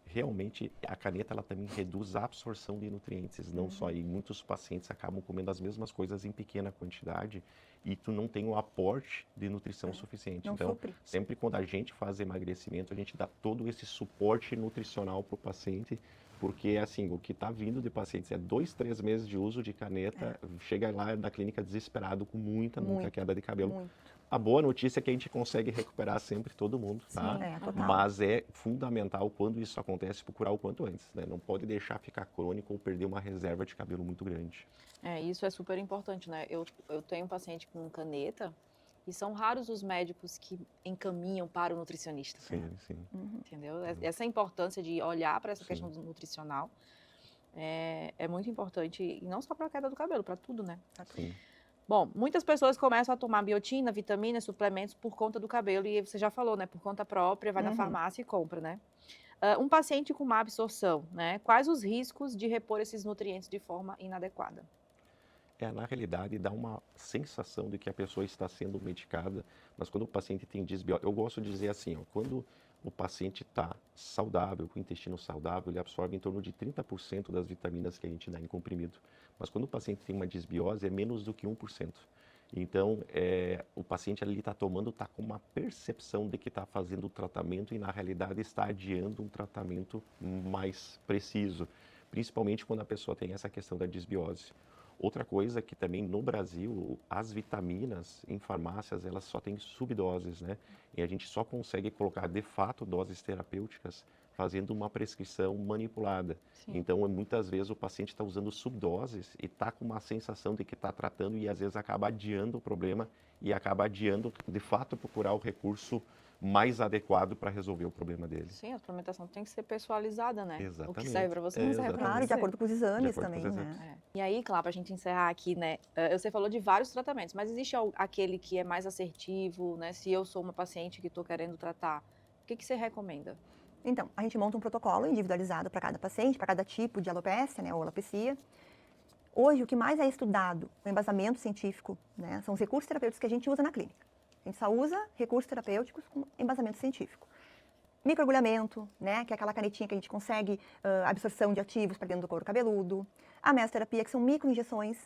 Speaker 3: Realmente, a caneta ela também reduz a absorção de nutrientes, não só aí. Muitos pacientes acabam comendo as mesmas coisas em pequena quantidade e tu não tem o aporte de nutrição suficiente.
Speaker 1: Não
Speaker 3: Então,
Speaker 1: supre.
Speaker 3: sempre quando a gente faz emagrecimento, a gente dá todo esse suporte nutricional para o paciente, porque assim, o que está vindo de pacientes é 2, 3 meses de uso de caneta, chega lá na clínica desesperado com muita queda de cabelo.
Speaker 1: Muito.
Speaker 3: A boa notícia é que a gente consegue recuperar sempre todo mundo, tá?
Speaker 1: Sim, total.
Speaker 3: Mas é fundamental, quando isso acontece, procurar o quanto antes, né? Não pode deixar ficar crônico ou perder uma reserva de cabelo muito grande.
Speaker 2: Isso é super importante, né? Eu tenho um paciente com caneta e são raros os médicos que encaminham para o nutricionista.
Speaker 3: Sim, sim.
Speaker 2: Entendeu? Essa importância de olhar para essa questão nutricional é muito importante, e não só para a queda do cabelo, para tudo, né?
Speaker 3: Sim.
Speaker 2: Bom, muitas pessoas começam a tomar biotina, vitaminas, suplementos por conta do cabelo, e você já falou, né? Por conta própria, vai na farmácia e compra, né? Um paciente com má absorção, né? Quais os riscos de repor esses nutrientes de forma inadequada?
Speaker 3: Na realidade, dá uma sensação de que a pessoa está sendo medicada, mas quando o paciente tem desbiose, eu gosto de dizer assim, ó, quando o paciente está saudável, com o intestino saudável, ele absorve em torno de 30% das vitaminas que a gente dá em comprimido. Mas quando o paciente tem uma desbiose, é menos do que 1%. Então, o paciente ali está tomando, está com uma percepção de que está fazendo o tratamento e, na realidade, está adiando um tratamento mais preciso, principalmente quando a pessoa tem essa questão da desbiose. Outra coisa que também no Brasil, as vitaminas em farmácias, elas só têm subdoses, né? E a gente só consegue colocar de fato doses terapêuticas fazendo uma prescrição manipulada.
Speaker 2: Sim.
Speaker 3: Então, muitas vezes o paciente está usando subdoses e está com uma sensação de que está tratando e às vezes acaba adiando o problema e acaba adiando, de fato, procurar o recurso mais adequado para resolver o problema dele.
Speaker 2: Sim, a suplementação tem que ser personalizada, né? O que
Speaker 3: Exatamente.
Speaker 2: serve para você não serve para
Speaker 1: Claro,
Speaker 2: você.
Speaker 1: de acordo com os exames
Speaker 3: De acordo com
Speaker 1: também,
Speaker 3: os
Speaker 1: né?
Speaker 3: exames.
Speaker 2: E aí, claro, para a gente encerrar aqui, né? Você falou de vários tratamentos, mas existe aquele que é mais assertivo, né? Se eu sou uma paciente que estou querendo tratar, o que você recomenda?
Speaker 1: Então, a gente monta um protocolo individualizado para cada paciente, para cada tipo de alopecia, né, ou alopecia. Hoje, o que mais é estudado, o embasamento científico, né, são os recursos terapêuticos que a gente usa na clínica. A gente só usa recursos terapêuticos com embasamento científico. Microagulhamento, né, que é aquela canetinha que a gente consegue absorção de ativos para dentro do couro cabeludo. A mesoterapia, que são microinjeções,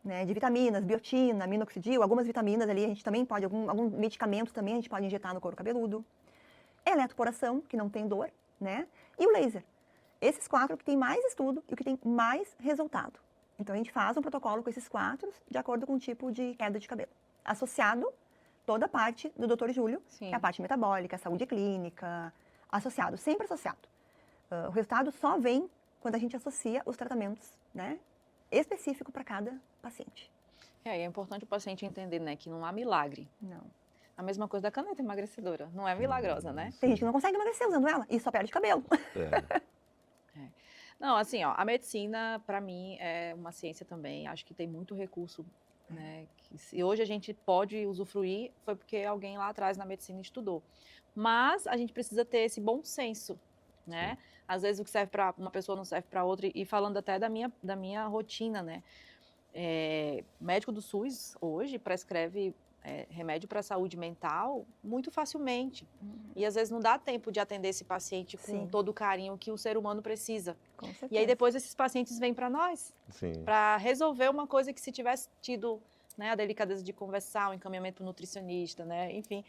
Speaker 1: né, de vitaminas, biotina, minoxidil, algumas vitaminas ali, a gente também pode, algum medicamento também a gente pode injetar no couro cabeludo. Eletroporação, que não tem dor, né, e o laser. Esses 4 que tem mais estudo e o que tem mais resultado. Então, a gente faz um protocolo com esses 4 de acordo com o tipo de queda de cabelo. Associado toda a parte do Dr. Júlio,
Speaker 2: Sim.
Speaker 1: que é a parte metabólica, saúde clínica, associado, sempre associado. O resultado só vem quando a gente associa os tratamentos, né, específico para cada paciente.
Speaker 2: E é importante o paciente entender, né, que não há milagre.
Speaker 1: Não.
Speaker 2: A mesma coisa da caneta emagrecedora, não é milagrosa, né?
Speaker 1: Tem gente que não consegue emagrecer usando ela e só perde cabelo.
Speaker 2: Não, assim, ó, a medicina, para mim, é uma ciência também. Acho que tem muito recurso, né? Que se hoje a gente pode usufruir, foi porque alguém lá atrás na medicina estudou. Mas a gente precisa ter esse bom senso, né? Às vezes o que serve para uma pessoa não serve para outra. E falando até da minha rotina, né? Médico do SUS hoje prescreve remédio para saúde mental muito facilmente. E às vezes não dá tempo de atender esse paciente com
Speaker 1: Sim.
Speaker 2: todo o carinho que o ser humano precisa.
Speaker 1: Com certeza.
Speaker 2: E aí depois esses pacientes vêm para nós,
Speaker 3: Sim.
Speaker 2: para resolver uma coisa que se tivesse tido, né, a delicadeza de conversar, um encaminhamento para o nutricionista, né, enfim,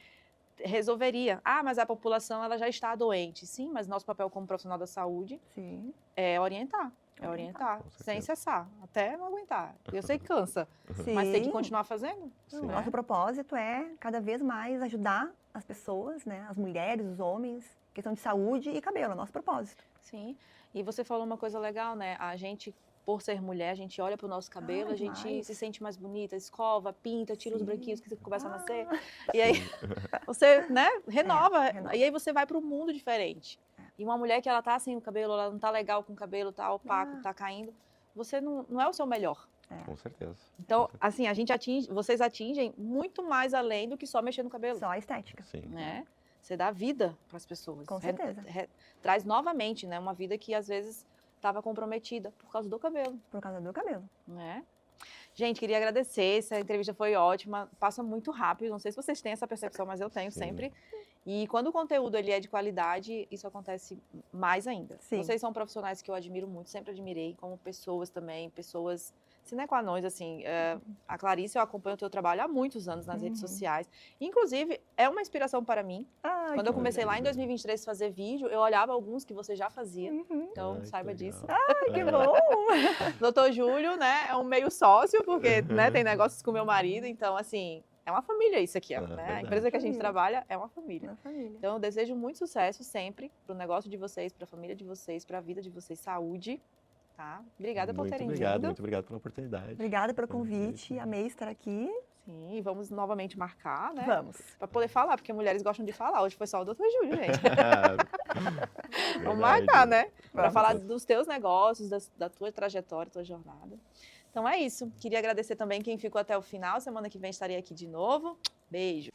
Speaker 2: resolveria. Ah, mas a população ela já está doente. Sim, mas nosso papel como profissional da saúde
Speaker 1: Sim.
Speaker 2: é orientar. É orientar,
Speaker 3: Com certeza.
Speaker 2: sem cessar, até não aguentar. Eu sei que cansa,
Speaker 1: Sim.
Speaker 2: mas tem que continuar fazendo.
Speaker 3: Sim.
Speaker 1: O
Speaker 2: né?
Speaker 1: nosso propósito é cada vez mais ajudar as pessoas, né, as mulheres, os homens, questão de saúde e cabelo, é o nosso propósito.
Speaker 2: Sim, e você falou uma coisa legal, né? A gente, por ser mulher, a gente olha para o nosso cabelo, a gente
Speaker 1: demais.
Speaker 2: se sente mais bonita, escova, pinta, tira os
Speaker 1: Sim.
Speaker 2: branquinhos que começam a nascer. E aí você, né, renova.
Speaker 1: renova.
Speaker 2: E aí você vai para um mundo diferente. E uma mulher que ela tá sem o cabelo, ela não tá legal com o cabelo, tá opaco, tá caindo, você não é o seu melhor.
Speaker 3: Com certeza.
Speaker 2: Então, assim, vocês atingem muito mais além do que só mexer no cabelo,
Speaker 1: Só a estética.
Speaker 3: Sim.
Speaker 2: né? Você dá vida para as pessoas.
Speaker 1: Com certeza.
Speaker 2: Traz novamente, né, uma vida que às vezes estava comprometida por causa do cabelo,
Speaker 1: Por causa do cabelo.
Speaker 2: né? Gente, queria agradecer, essa entrevista foi ótima, passa muito rápido, não sei se vocês têm essa percepção, mas eu tenho
Speaker 3: Sim.
Speaker 2: sempre. E quando o conteúdo ele é de qualidade, isso acontece mais ainda.
Speaker 1: Sim.
Speaker 2: Vocês são profissionais que eu admiro muito, sempre admirei, como pessoas também, pessoas sine qua non, assim, a Clarice, eu acompanho o teu trabalho há muitos anos nas redes sociais. Inclusive, é uma inspiração para mim.
Speaker 1: Ai,
Speaker 2: Quando
Speaker 1: que
Speaker 2: eu comecei lá em
Speaker 3: legal.
Speaker 2: 2023 a fazer vídeo, eu olhava alguns que você já fazia. Então,
Speaker 3: Ai, que
Speaker 2: saiba
Speaker 3: legal.
Speaker 2: disso.
Speaker 1: que bom!
Speaker 2: Doutor Júlio, né, é um meio sócio, porque, né, tem negócios com meu marido. Então, assim, é uma família isso aqui, ó, né? A
Speaker 3: verdade.
Speaker 2: empresa que a gente
Speaker 1: Família.
Speaker 2: trabalha é uma família.
Speaker 1: Na família.
Speaker 2: Então, eu desejo muito sucesso sempre pro negócio de vocês, pra família de vocês, pra vida de vocês, saúde, tá? Obrigada por terem vindo.
Speaker 3: Muito obrigado pela oportunidade.
Speaker 1: Obrigada pelo convite, amei estar aqui.
Speaker 2: Sim, e vamos novamente marcar, né?
Speaker 1: Vamos.
Speaker 2: Pra poder falar, porque mulheres gostam de falar. Hoje foi só o Dr. Júlio, gente. Vamos
Speaker 3: Verdade.
Speaker 2: marcar, né? Pra
Speaker 1: Vamos.
Speaker 2: falar dos teus negócios, da tua trajetória, tua jornada. Então é isso. Queria agradecer também quem ficou até o final. Semana que vem estarei aqui de novo. Beijo.